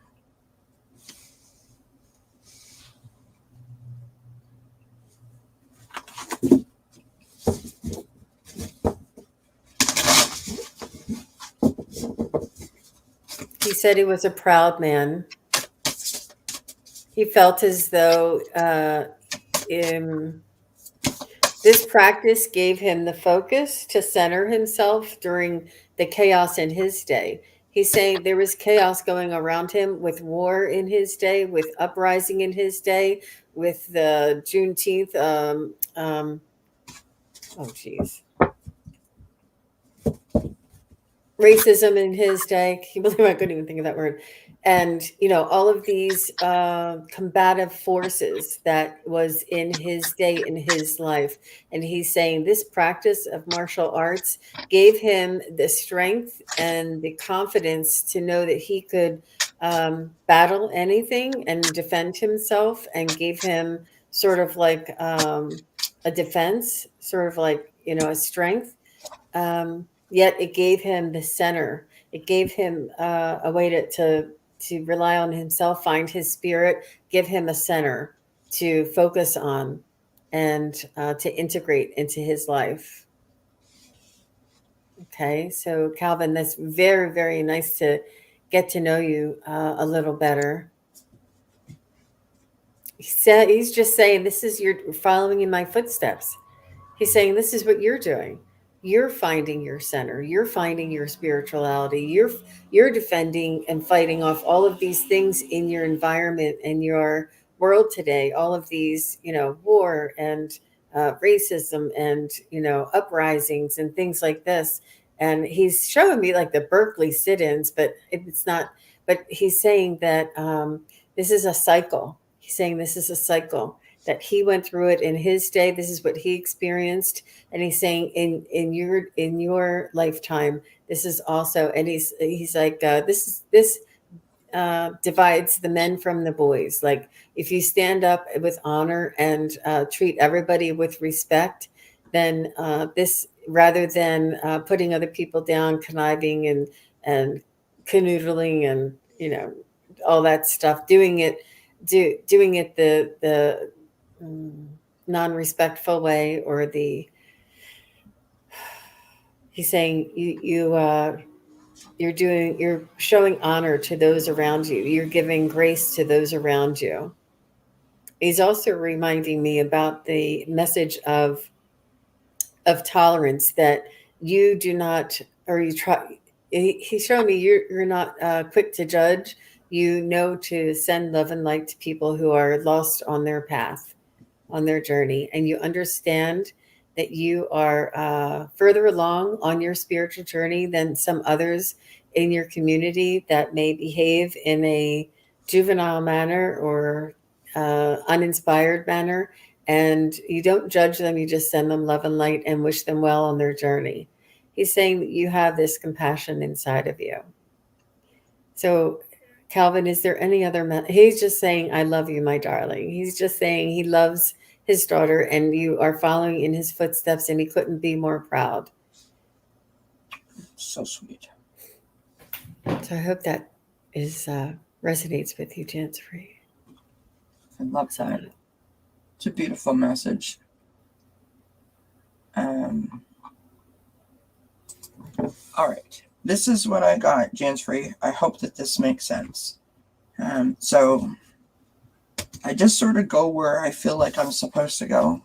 He said he was a proud man. He felt as though this practice gave him the focus to center himself during the chaos in his day. He's saying there was chaos going around him with war in his day, with uprising in his day, with the Juneteenth. Oh, geez. Racism in his day. Can you believe I couldn't even think of that word? And, all of these combative forces that was in his day, in his life. And he's saying this practice of martial arts gave him the strength and the confidence to know that he could battle anything and defend himself, and gave him sort of like a defense, sort of like, a strength. Yet it gave him the center. It gave him a way to rely on himself, find his spirit, give him a center to focus on. and to integrate into his life. Okay, so Calvin, that's very, very nice to get to know you a little better. He's just saying, this is you're following in my footsteps. He's saying, this is what you're doing. You're finding your center. You're finding your spirituality. You're defending and fighting off all of these things in your environment and your world today. All of these, war and racism and uprisings and things like this. And he's showing me like the Berkeley sit-ins, but it's not. But he's saying that this is a cycle. He's saying this is a cycle, that he went through it in his day. This is what he experienced. And he's saying in your lifetime, this is also, and he's like, this divides the men from the boys. Like, if you stand up with honor and treat everybody with respect, then this, rather than putting other people down, conniving and canoodling and all that stuff, doing it the non-respectful way, or he's saying you're showing honor to those around you. You're giving grace to those around you. He's also reminding me about the message of tolerance, that you do not, or you try. He's showing me you're not quick to judge. You know to send love and light to people who are lost on their path, on their journey, and you understand that you are further along on your spiritual journey than some others in your community that may behave in a juvenile manner or uninspired manner. And you don't judge them, you just send them love and light and wish them well on their journey. He's saying that you have this compassion inside of you. So, Calvin, is there any other? He's just saying, I love you, my darling. He's just saying he loves his daughter, and you are following in his footsteps, and he couldn't be more proud. So sweet. So I hope that resonates with you, Jansfree. I love that. It's a beautiful message. All right. This is what I got, Jansfree. I hope that this makes sense. So I just sort of go where I feel like I'm supposed to go.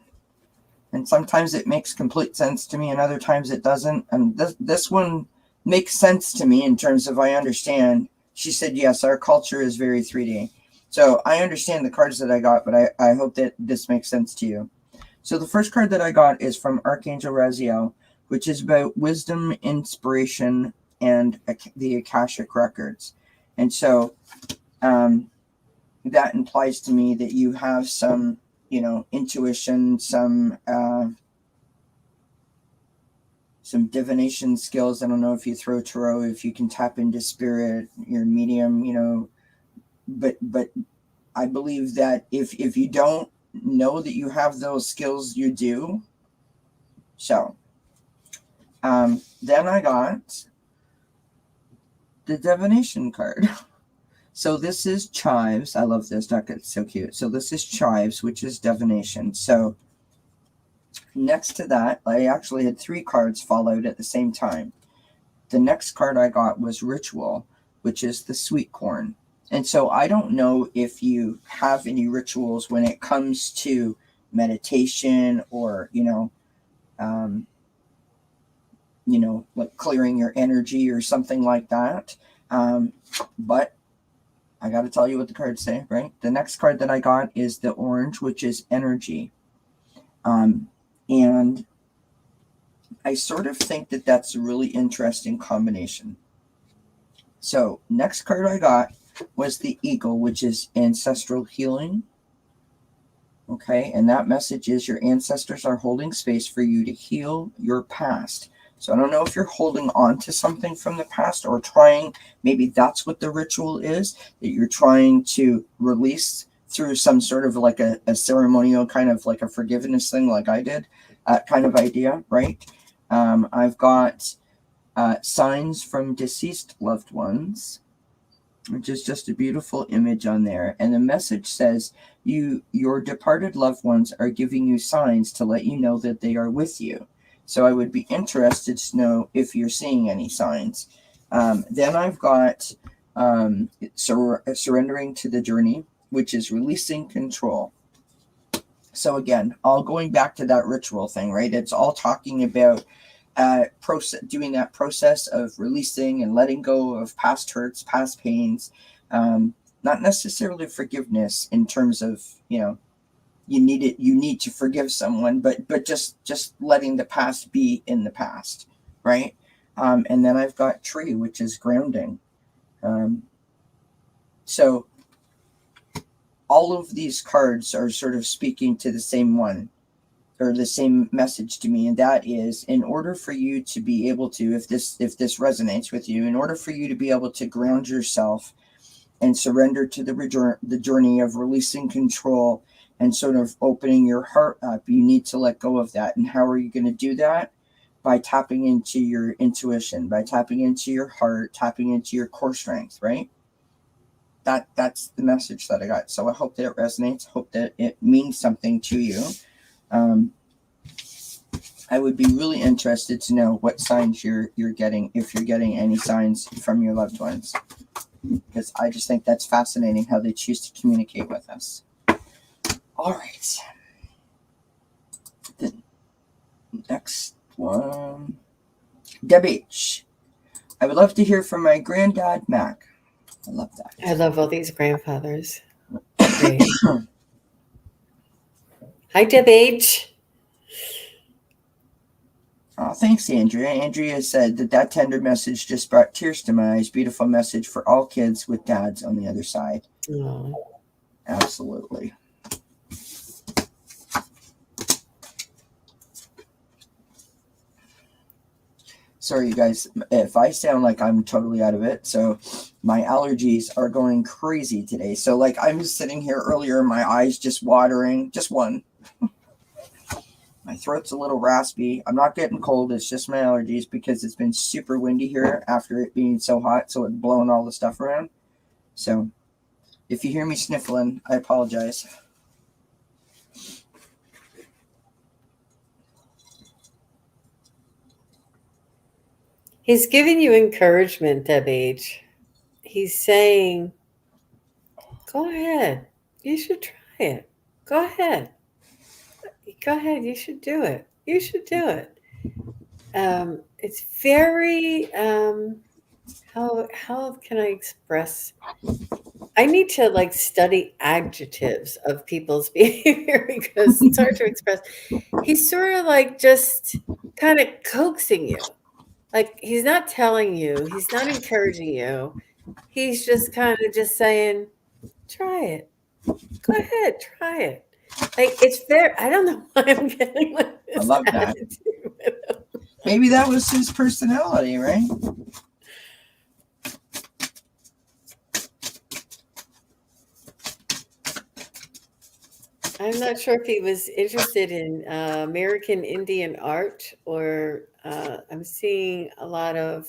And sometimes it makes complete sense to me, and other times it doesn't. And this one makes sense to me in terms of I understand. She said, yes, our culture is very 3D. So I understand the cards that I got, but I hope that this makes sense to you. So the first card that I got is from Archangel Raziel, which is about wisdom, inspiration, and the Akashic records. And so that implies to me that you have some, intuition, some divination skills. I don't know if you throw tarot, if you can tap into spirit, you're medium, but I believe that if you don't know that you have those skills, you do. So then I got the Divination card. So this is Chives. I love this deck. It's so cute. So this is Chives, which is divination. So next to that, I actually had 3 cards fall out at the same time. The next card I got was Ritual, which is the sweet corn. And so I don't know if you have any rituals when it comes to meditation or, like clearing your energy or something like that. But I got to tell you what the cards say, right? The next card that I got is the orange, which is energy. And I sort of think that that's a really interesting combination. So next card I got was the eagle, which is ancestral healing. Okay, and that message is your ancestors are holding space for you to heal your past. So I don't know if you're holding on to something from the past or trying, maybe that's what the ritual is, that you're trying to release through some sort of like a ceremonial kind of like a forgiveness thing like I did, kind of idea, right? I've got signs from deceased loved ones. which is just a beautiful image on there. And the message says, your departed loved ones are giving you signs to let you know that they are with you. So I would be interested to know if you're seeing any signs. Then I've got surrendering to the journey, which is releasing control. So again, all going back to that ritual thing, right? It's all talking about doing that process of releasing and letting go of past hurts, past pains, not necessarily forgiveness in terms of, you need to forgive someone, but just letting the past be in the past, right? And then I've got tree, which is grounding. So all of these cards are sort of speaking to the same one, or the same message to me, and that is, in order for you to be able to, if this resonates with you, in order for you to be able to ground yourself and surrender to the journey of releasing control and sort of opening your heart up, you need to let go of that. And how are you going to do that? By tapping into your intuition, by tapping into your heart, tapping into your core strength, right? That's the message that I got. So I hope that it resonates. Hope that it means something to you. I would be really interested to know what signs you're getting, if you're getting any signs from your loved ones, because I just think that's fascinating how they choose to communicate with us. All right. The next one. Deb H. I would love to hear from my granddad, Mac. I love that. I love all these grandfathers. Great. Hi, Deb H. Oh, thanks, Andrea. Andrea said that tender message just brought tears to my eyes. Beautiful message for all kids with dads on the other side. Oh. Absolutely. Sorry, you guys, if I sound like I'm totally out of it. So my allergies are going crazy today. So like I'm just sitting here earlier, my eyes just watering, just one. My throat's a little raspy. I'm not getting cold. It's just my allergies because it's been super windy here after it being so hot. So it's blowing all the stuff around. So if you hear me sniffling, I apologize. He's giving you encouragement, Deb H. He's saying, go ahead. You should try it. Go ahead. Go ahead. You should do it. You should do it. It's very, how can I express? I need to like study adjectives of people's behavior because it's hard to express. He's sort of like just kind of coaxing you. Like he's not telling you, he's not encouraging you. He's just kind of just saying, try it. Go ahead, try it. Like it's fair. I don't know why I'm getting like this. I love that. attitude. Maybe that was his personality, right? I'm not sure if he was interested in American Indian art or I'm seeing a lot of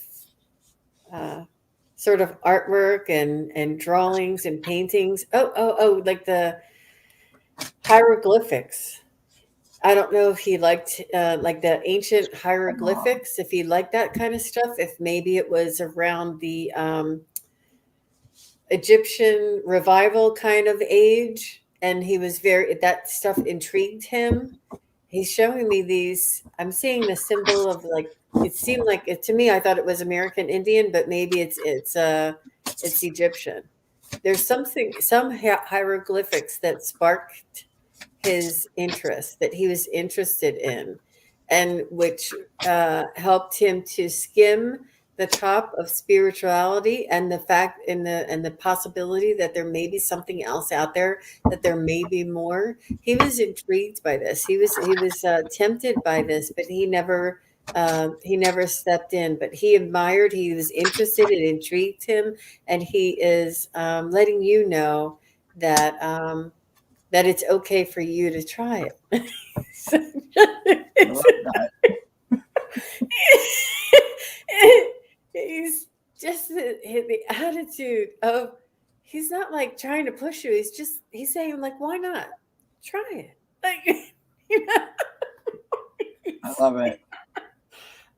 sort of artwork and drawings and paintings. Oh, like the hieroglyphics. I don't know if he liked like the ancient hieroglyphics, if he liked that kind of stuff, if maybe it was around the Egyptian revival kind of age. And he was that stuff intrigued him. He's showing me these. I'm seeing the symbol of like, it seemed like it to me. I thought it was American Indian, but maybe it's Egyptian. There's some hieroglyphics that sparked his interest, that he was interested in, and which helped him to skim the top of spirituality and the fact and the possibility that there may be something else out there, that there may be more. He was intrigued by this. He was tempted by this, but he never stepped in. But he admired. He was interested. It intrigued him, and he is letting you know that that it's okay for you to try it. I love that. he's just the attitude of, he's not like trying to push you. He's saying like, why not try it? Like, you know, I love it.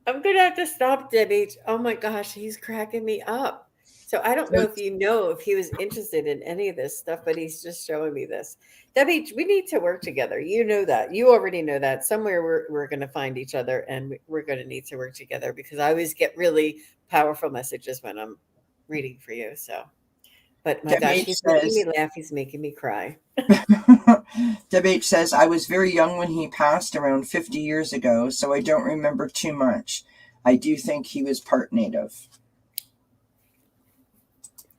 I'm gonna have to stop, Debbie. Oh my gosh, he's cracking me up. So I don't know if he was interested in any of this stuff, but he's just showing me this. Debbie, we need to work together. You know that. You already know that. Somewhere we're going to find each other, and we're going to need to work together, because I always get really powerful messages when I'm reading for you. So, but my Deb gosh, H he's making me says, laugh. He's making me cry. Deb H says, I was very young when he passed around 50 years ago, so I don't remember too much. I do think he was part native.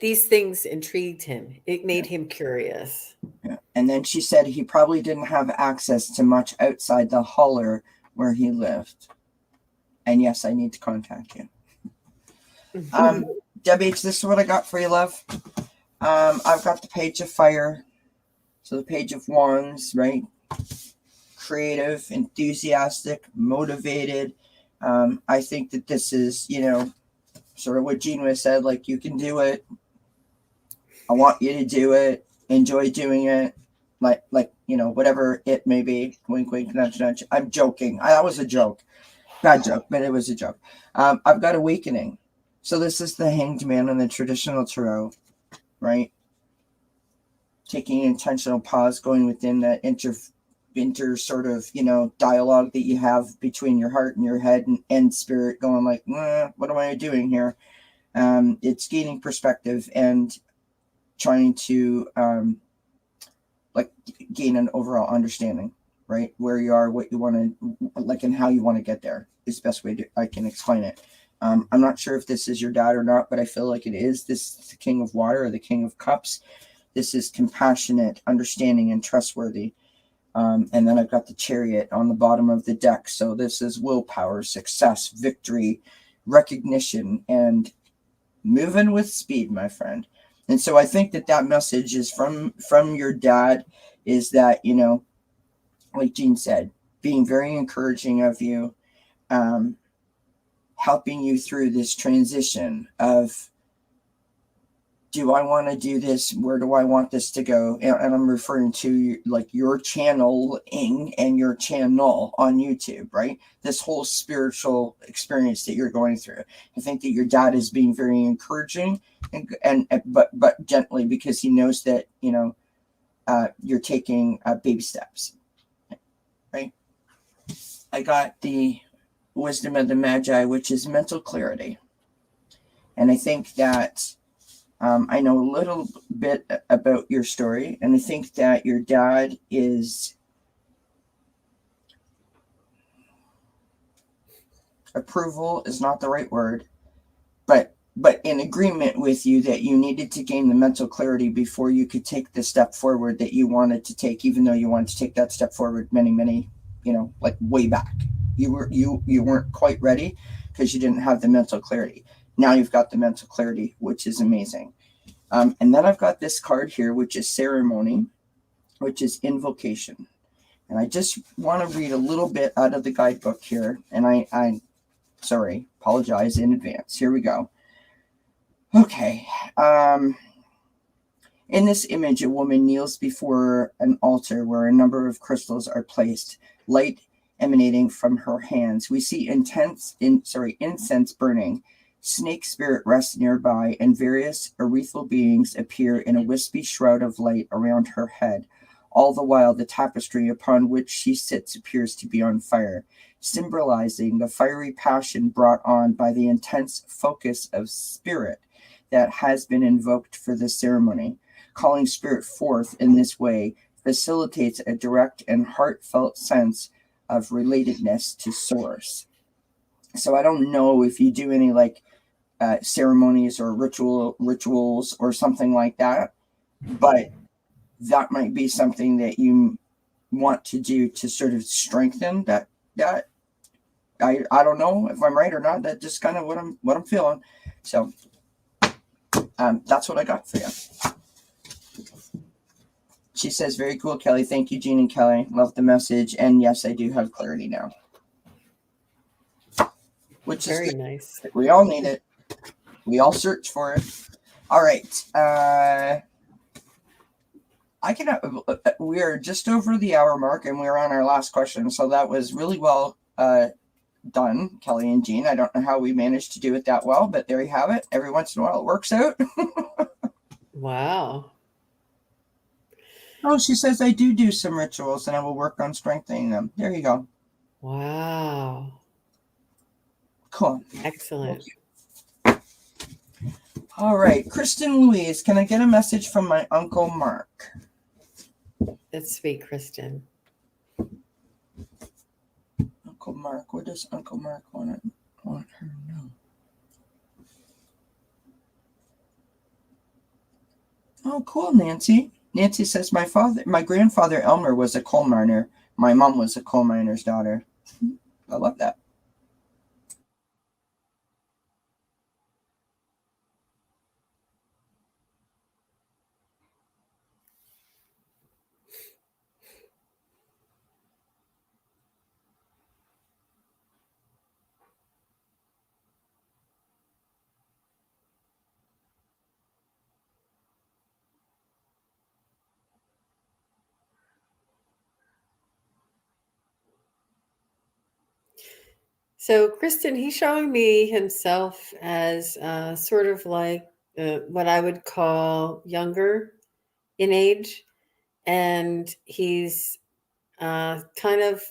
These things intrigued him. It made him curious. Yeah. And then she said he probably didn't have access to much outside the holler where he lived. And yes, I need to contact you. Deb H, this is what I got for you, love. I've got the Page of Fire. So the Page of Wands, right? Creative, enthusiastic, motivated. I think that this is, sort of what Gene was said, like, you can do it. I want you to do it. Enjoy doing it. Like, whatever it may be. Wink, wink, nudge, nudge. I'm joking. That was a joke. Bad joke, but it was a joke. I've got Awakening. So this is the Hanged Man in the traditional tarot, right? Taking an intentional pause, going within that inter sort of, dialogue that you have between your heart and your head and spirit, going like, what am I doing here? It's gaining perspective and trying to gain an overall understanding, right? Where you are, what you want to, like, and how you want to get there is the best way I can explain it. I'm not sure if this is your dad or not, but I feel like it is. This is the King of Water, or the King of Cups. This is compassionate, understanding, and trustworthy. And then I've got the Chariot on the bottom of the deck. So this is willpower, success, victory, recognition, and moving with speed, my friend. And so I think that message is from your dad, is that, like Jean said, being very encouraging of you, helping you through this transition of, do I want to do this? Where do I want this to go? And I'm referring to like your channeling and your channel on YouTube, right? This whole spiritual experience that you're going through. I think that your dad is being very encouraging, but gently, because he knows that, you're taking baby steps, right? I got the Wisdom of the Magi, which is mental clarity. And I think that I know a little bit about your story, and I think that your dad is approval is not the right word, but in agreement with you that you needed to gain the mental clarity before you could take the step forward that you wanted to take, even though you wanted to take that step forward many, like way back. You weren't quite ready because you didn't have the mental clarity. Now you've got the mental clarity, which is amazing. And then I've got this card here, which is Ceremony, which is Invocation. And I just want to read a little bit out of the guidebook here. And I apologize in advance. Here we go. Okay. In this image, a woman kneels before an altar where a number of crystals are placed, light emanating from her hands. We see incense burning. Snake spirit rests nearby, and various ethereal beings appear in a wispy shroud of light around her head. All the while, the tapestry upon which she sits appears to be on fire, symbolizing the fiery passion brought on by the intense focus of spirit that has been invoked for the ceremony. Calling spirit forth in this way facilitates a direct and heartfelt sense of relatedness to source. So I don't know if you do any ceremonies or rituals or something like that, but that might be something that you want to do to sort of strengthen that. I don't know if I'm right or not. That's just kind of what I'm feeling. So that's what I got for you. She says, very cool, Kelly. Thank you, Jean and Kelly. Love the message. And yes, I do have clarity now. Which is very nice. We all need it. We all search for it. All right. We are just over the hour mark, and we're on our last question. So that was really well done, Kelly and Jean. I don't know how we managed to do it that well, but there you have it. Every once in a while, it works out. Wow. Oh, she says I do some rituals, and I will work on strengthening them. There you go. Wow. Cool. Excellent. All right, Kristen Louise, can I get a message from my Uncle Mark? That's sweet, Kristen. Uncle Mark, what does Uncle Mark want her to know? Oh, cool, Nancy. Nancy says my grandfather Elmer was a coal miner. My mom was a coal miner's daughter. I love that. So, Kristen, he's showing me himself as sort of like what I would call younger in age. And he's kind of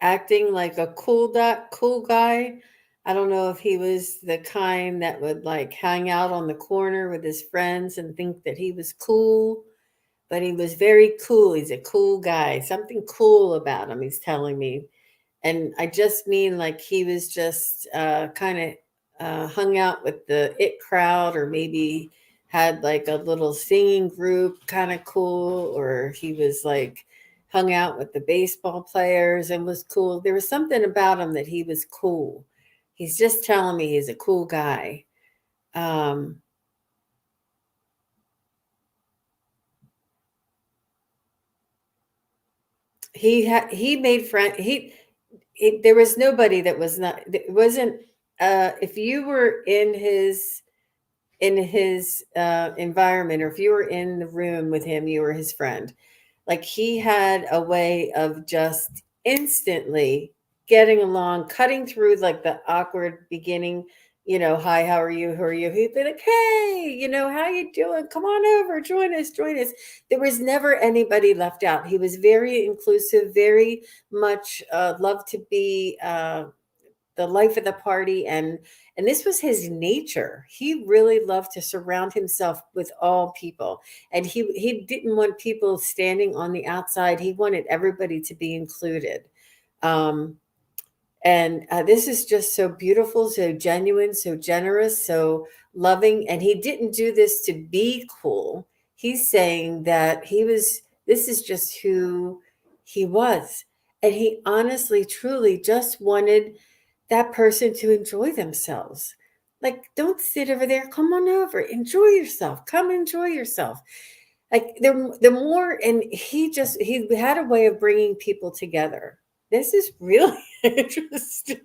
acting like a cool guy. I don't know if he was the kind that would like hang out on the corner with his friends and think that he was cool, but he was very cool. He's a cool guy. Something cool about him, he's telling me. And I just mean like he was just kind of hung out with the it crowd, or maybe had like a little singing group, kind of cool, or he was like hung out with the baseball players and was cool. There was something about him that he was cool. He's just telling me he's a cool guy. Um, he made friend there was nobody that was not, it wasn't if you were in his environment, or if you were in the room with him, you were his friend. Like, he had a way of just instantly getting along, cutting through like the awkward beginning, hi, how are you, who are you, he'd be like, hey, how you doing, come on over, join us. There was never anybody left out. He was very inclusive, very much loved to be the life of the party, and this was his nature. He really loved to surround himself with all people, and he didn't want people standing on the outside. He wanted everybody to be included. um and this is just so beautiful, so genuine, so generous, so loving. And he didn't do this to be cool. He's saying that this is just who he was. And he honestly, truly just wanted that person to enjoy themselves. Like, don't sit over there. Come on over. Enjoy yourself. Come enjoy yourself. Like, the more, and he had a way of bringing people together. This is really interesting.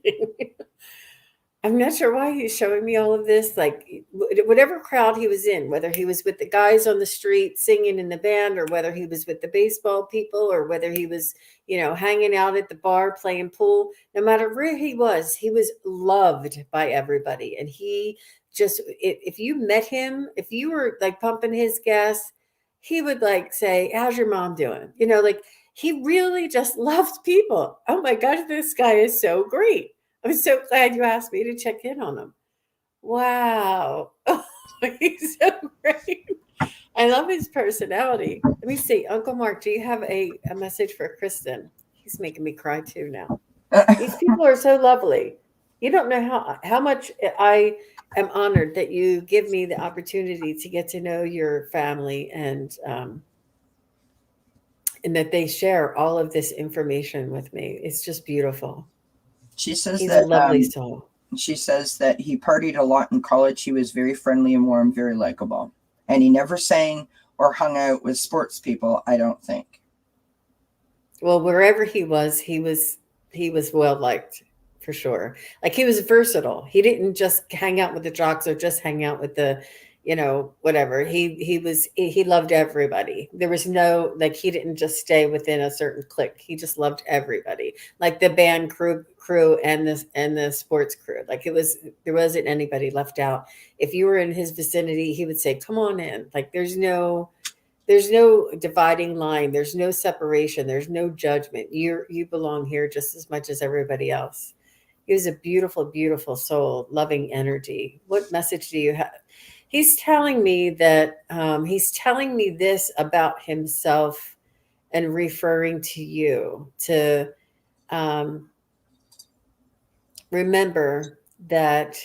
I'm not sure why he's showing me all of this. Like, whatever crowd he was in, whether he was with the guys on the street singing in the band, or whether he was with the baseball people, or whether he was, hanging out at the bar playing pool, no matter where he was loved by everybody. And he just, if you met him, if you were like pumping his gas, he would like say, how's your mom doing? Like, he really just loved people. Oh my gosh, this guy is so great. I'm so glad you asked me to check in on him. Wow. Oh, he's so great. I love his personality. Let me see. Uncle Mark, do you have a message for Kristen? He's making me cry too now. These people are so lovely. You don't know how much I am honored that you give me the opportunity to get to know your family, and that they share all of this information with me. It's just beautiful. She says He's that a lovely soul. she says that he partied a lot in college. He was very friendly and warm, very likable. And he never sang or hung out with sports people, I don't think. Well, wherever he was well liked, for sure. Like he was versatile. He didn't just hang out with the jocks or just hang out with the, whatever. He loved everybody. There was no, like, he didn't just stay within a certain clique. He just loved everybody. Like the band crew and the sports crew. Like there wasn't anybody left out. If you were in his vicinity, he would say, "Come on in." Like there's no dividing line. There's no separation. There's no judgment. You belong here just as much as everybody else. He was a beautiful, beautiful soul, loving energy. What message do you have? He's telling me that he's telling me this about himself and referring to you to remember that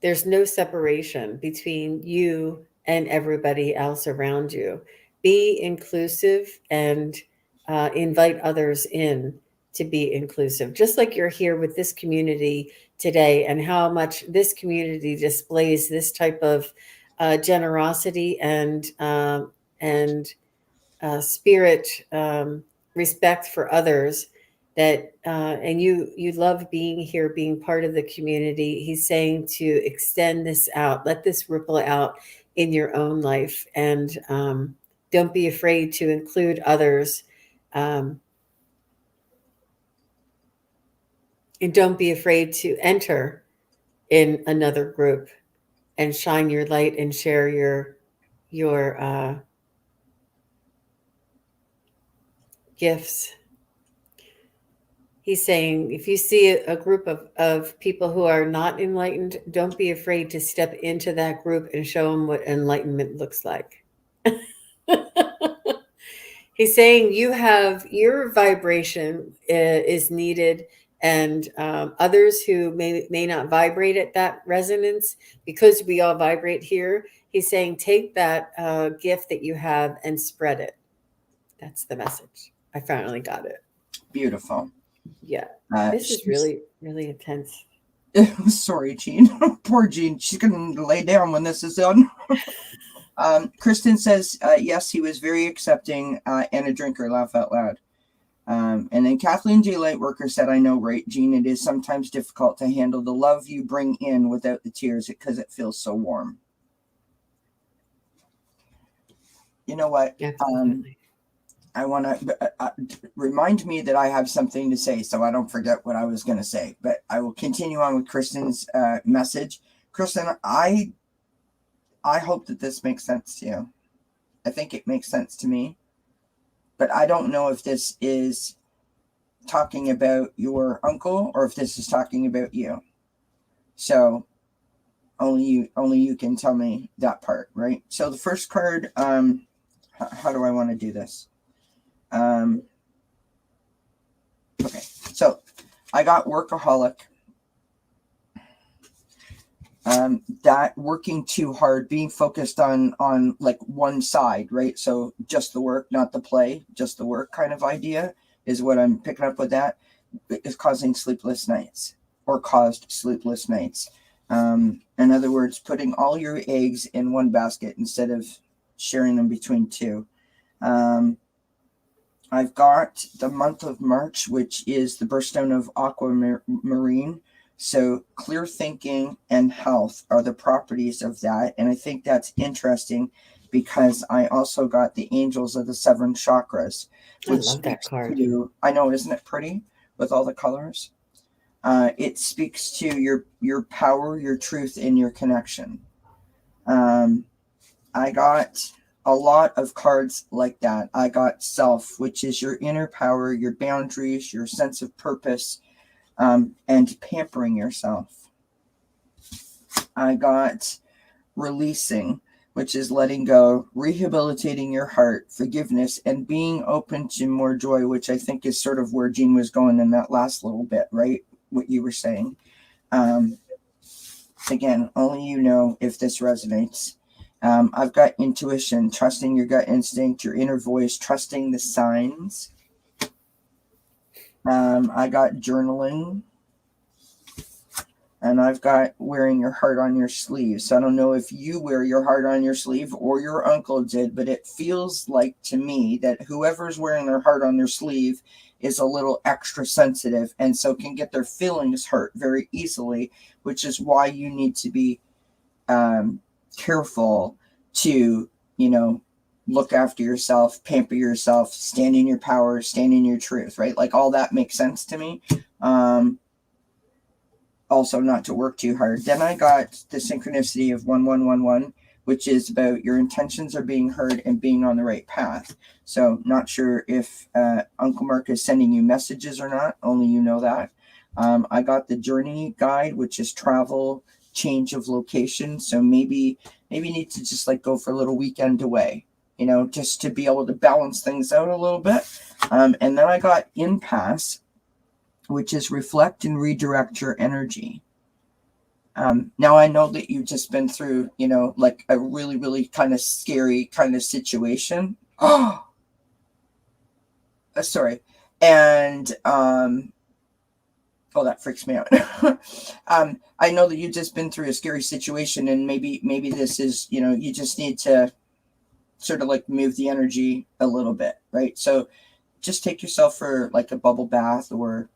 there's no separation between you and everybody else around you. Be inclusive and invite others in to be inclusive, just like you're here with this community today, and how much this community displays this type of generosity and spirit, respect for others. That and you love being here, being part of the community. He's saying to extend this out, let this ripple out in your own life, and don't be afraid to include others. And don't be afraid to enter in another group and shine your light and share your gifts. He's saying if you see a group of people who are not enlightened, don't be afraid to step into that group and show them what enlightenment looks like. He's saying you have your vibration is needed, and others who may not vibrate at that resonance, because we all vibrate here. He's saying take that gift that you have and spread it. That's the message. I finally got it. Beautiful. Yeah. This is really, really intense. Sorry, Jean. Poor Jean. She's going to lay down when this is done. Kristen says, yes, he was very accepting and a drinker, laugh out loud. And then Kathleen J. Lightworker said, I know, right, Jean, it is sometimes difficult to handle the love you bring in without the tears because it feels so warm. You know what? Absolutely. I want to remind me that I have something to say so I don't forget what I was going to say. But I will continue on with Kristen's message. Kristen, I hope that this makes sense to you. I think it makes sense to me. But I don't know if this is talking about your uncle or if this is talking about you. So only you can tell me that part, right? So the first card, how do I want to do this? Okay, so I got Workaholic. That working too hard, being focused on like one side, right? So just the work, not the play, just the work kind of idea is what I'm picking up with. That is causing sleepless nights or caused sleepless nights. In other words, putting all your eggs in one basket instead of sharing them between two. I've got the month of March, which is the birthstone of aquamarine. So clear thinking and health are the properties of that. And I think that's interesting because I also got the angels of the seven chakras. I love that card. I know, isn't it pretty with all the colors? It speaks to your power, your truth, and your connection. I got a lot of cards like that. I got self, which is your inner power, your boundaries, your sense of purpose, and pampering yourself. I got releasing, which is letting go, rehabilitating your heart, forgiveness, and being open to more joy, which I think is sort of where Jean was going in that last little bit, right? What you were saying. Again, only you know if this resonates. I've got intuition, trusting your gut instinct, your inner voice, trusting the signs. I got journaling. And I've got wearing your heart on your sleeve. So I don't know if you wear your heart on your sleeve or your uncle did, but it feels like to me that whoever's wearing their heart on their sleeve is a little extra sensitive and so can get their feelings hurt very easily, which is why you need to be careful to, look after yourself, pamper yourself, stand in your power, stand in your truth, right? Like all that makes sense to me. Also not to work too hard. Then I got the synchronicity of 1111, which is about your intentions are being heard and being on the right path. So not sure if Uncle Mark is sending you messages or not, only you know that. I got the journey guide, which is travel, change of location. So maybe you need to just like go for a little weekend away, just to be able to balance things out a little bit. And then I got impasse, which is reflect and redirect your energy. Now I know that you've just been through, like a really, really kind of scary kind of situation. Oh, sorry. And, that freaks me out. I know that you've just been through a scary situation and maybe this is, you just need to sort of like move the energy a little bit, right? So just take yourself for like a bubble bath or,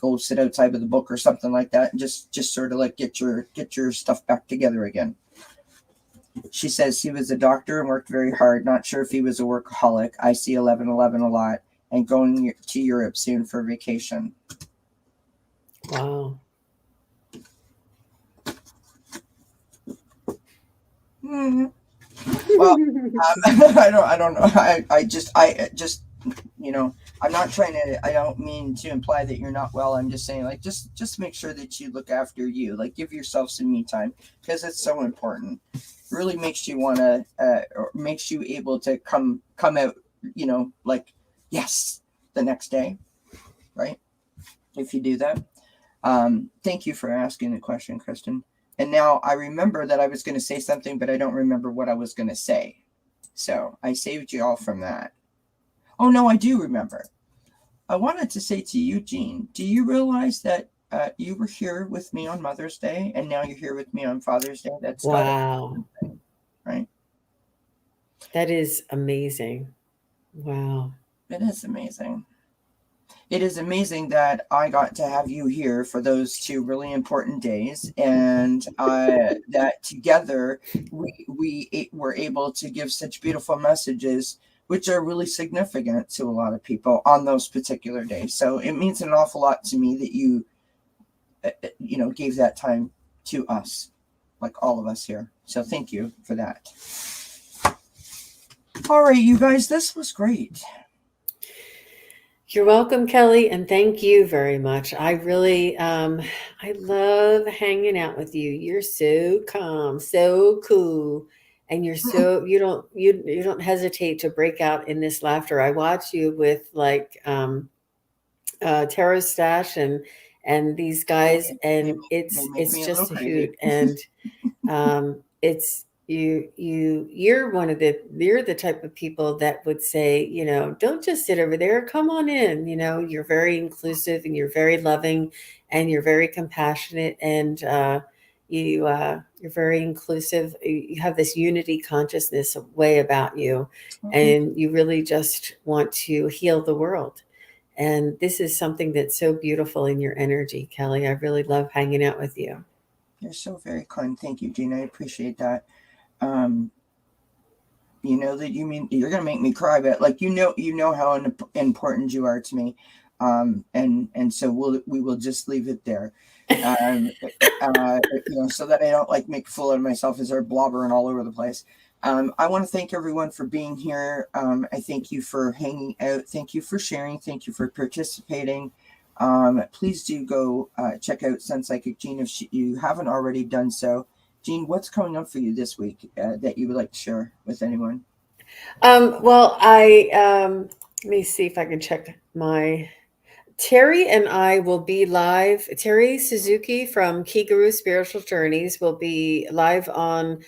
go sit outside with a book or something like that and just sort of like get your stuff back together again. She says he was a doctor and worked very hard. Not sure if he was a workaholic. I see 1111 a lot and going to Europe soon for vacation. Wow. Mm-hmm. Well, I don't know. I just, I'm not trying to, I don't mean to imply that you're not well. I'm just saying like, just make sure that you look after you, like give yourself some me time because it's so important. It really makes you want to, or makes you able to come out, like, yes, the next day, right? If you do that. Thank you for asking the question, Kristen. And now I remember that I was going to say something, but I don't remember what I was going to say. So I saved you all from that. Oh, no, I do remember. I wanted to say to you, Jean, do you realize that you were here with me on Mother's Day and now you're here with me on Father's Day? That's wow. Not right? That is amazing. Wow. It is amazing. It is amazing that I got to have you here for those 2 really important days, and that together we were able to give such beautiful messages, which are really significant to a lot of people on those particular days. So it means an awful lot to me that you, gave that time to us, like all of us here. So thank you for that. All right, you guys, this was great. You're welcome, Kelly, and thank you very much. I really, I love hanging out with you. You're so calm, so cool, and you're so you don't hesitate to break out in this laughter. I watch you with like Tara Stash and these guys, and it's just a hoot, and it's you're you're the type of people that would say, don't just sit over there, come on in. You're very inclusive and you're very loving and you're very compassionate, and you're very inclusive. You have this unity consciousness way about you, and you really just want to heal the world. And this is something that's so beautiful in your energy, Kelly. I really love hanging out with you. You're so very kind. Thank you, Gina. I appreciate that. That you mean you're gonna make me cry, but like you know how important you are to me, and so we will just leave it there, so that I don't like make a fool out of myself as they're blobbering all over the place. I want to thank everyone for being here. I thank you for hanging out. Thank you for sharing. Thank you for participating. Please do go check out SunPsychic Jean if you haven't already done so. Jean, what's coming up for you this week that you would like to share with anyone? Well, I let me see if I can check my. Terry and I will be live. Terry Suzuki from Key Guru Spiritual Journeys will be live on.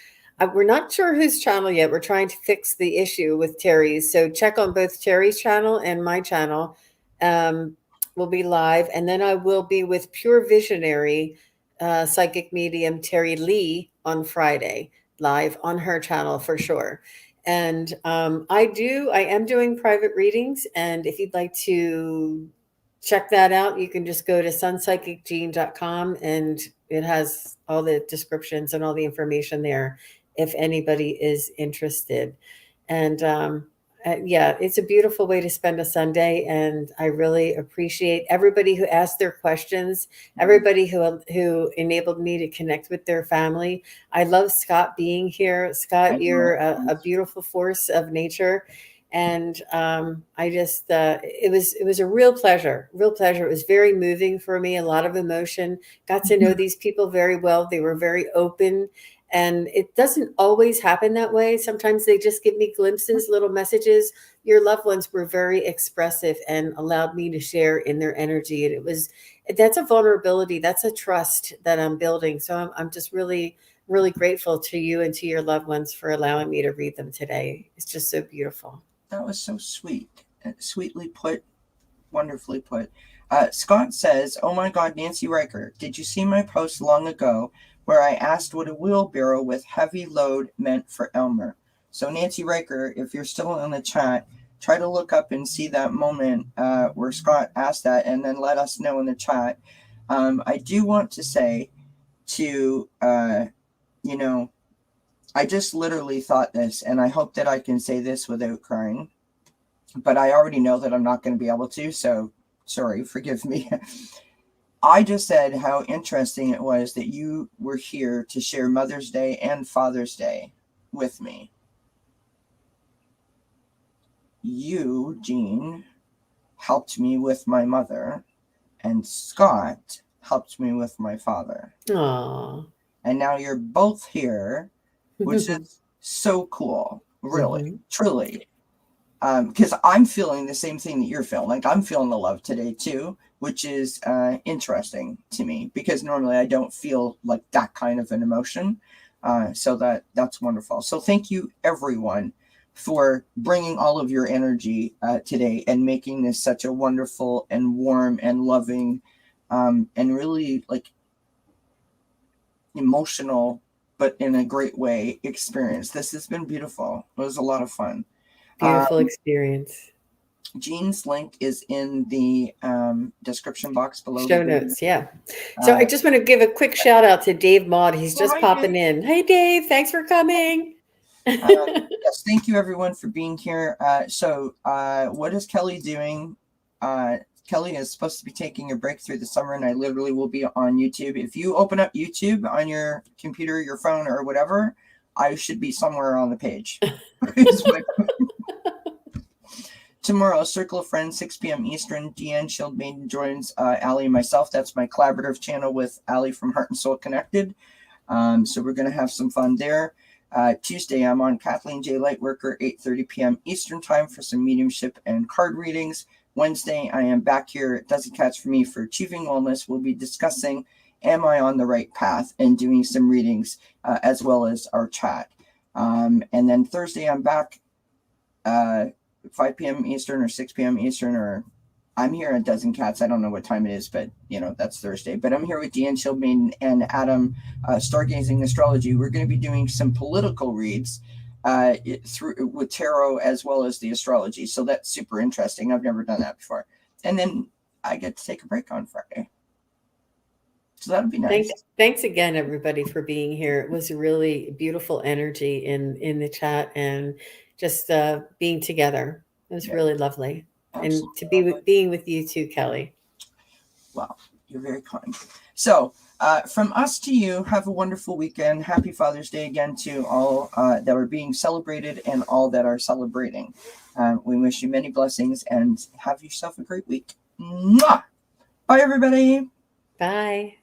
We're not sure whose channel yet. We're trying to fix the issue with Terry's. So check on both Terry's channel and my channel. We'll be live, and then I will be with Pure Visionary psychic medium Terry Lee on Friday, live on her channel for sure. And I am doing private readings. And if you'd like to check that out, you can just go to sunpsychicgene.com, and it has all the descriptions and all the information there if anybody is interested. And yeah, it's a beautiful way to spend a Sunday, and I really appreciate everybody who asked their questions, everybody who enabled me to connect with their family. I love Scott being here. Scott, you're a beautiful force of nature, and I just it was a real pleasure, real pleasure. It was very moving for me, a lot of emotion. Got to know these people very well. They were very open. And it doesn't always happen that way. Sometimes they just give me glimpses, little messages. Your loved ones were very expressive and allowed me to share in their energy. And that's a vulnerability. That's a trust that I'm building. So I'm just really, really grateful to you and to your loved ones for allowing me to read them today. It's just so beautiful. That was so sweet. Sweetly put. Wonderfully put. Scott says, oh my God, Nancy Riker, did you see my post long ago where I asked what a wheelbarrow with heavy load meant for Elmer? So Nancy Riker, if you're still in the chat, try to look up and see that moment where Scott asked that, and then let us know in the chat. I do want to say to, I just literally thought this, and I hope that I can say this without crying, but I already know that I'm not going to be able to, so sorry, forgive me. I just said how interesting it was that you were here to share Mother's Day and Father's Day with me. You, Jean, helped me with my mother, and Scott helped me with my father. Aww. And now you're both here, which is so cool, really, truly. Because I'm feeling the same thing that you're feeling. Like, I'm feeling the love today too, which is interesting to me, because normally I don't feel like that kind of an emotion. So that's wonderful. So thank you, everyone, for bringing all of your energy today and making this such a wonderful and warm and loving and really like emotional, but in a great way, experience. This has been beautiful. It was a lot of fun. Beautiful experience. Jean's link is in the description box below. Show notes, yeah. So I just want to give a quick shout out to Dave Maud. He's just popping in. Hey, Dave, thanks for coming. Yes, thank you, everyone, for being here. So what is Kelly doing? Kelly is supposed to be taking a break through the summer, and I literally will be on YouTube. If you open up YouTube on your computer, your phone, or whatever, I should be somewhere on the page. Tomorrow, Circle of Friends, 6 p.m. Eastern. Deanne Shield Maiden joins Allie and myself. That's my collaborative channel with Allie from Heart and Soul Connected. So we're going to have some fun there. Tuesday, I'm on Kathleen J. Lightworker, 8:30 p.m. Eastern Time for some mediumship and card readings. Wednesday, I am back here at Doesn't Catch for Me for Achieving Wellness. We'll be discussing, am I on the right path, and doing some readings as well as our chat. And then Thursday, I'm back 5 p.m. Eastern or 6 p.m. Eastern, or I'm here at Dozen Cats. I don't know what time it is, but that's Thursday. But I'm here with Deanne Shieldmain and Adam, Stargazing Astrology. We're going to be doing some political reads with tarot as well as the astrology. So that's super interesting. I've never done that before. And then I get to take a break on Friday. So that'll be nice. Thanks again, everybody, for being here. It was a really beautiful energy in the chat, and just being together. It was really lovely. Absolutely. And to be being with you too, Kelly. Wow, you're very kind. So from us to you, have a wonderful weekend. Happy Father's Day again to all that are being celebrated and all that are celebrating. We wish you many blessings and have yourself a great week. Mwah! Bye, everybody. Bye.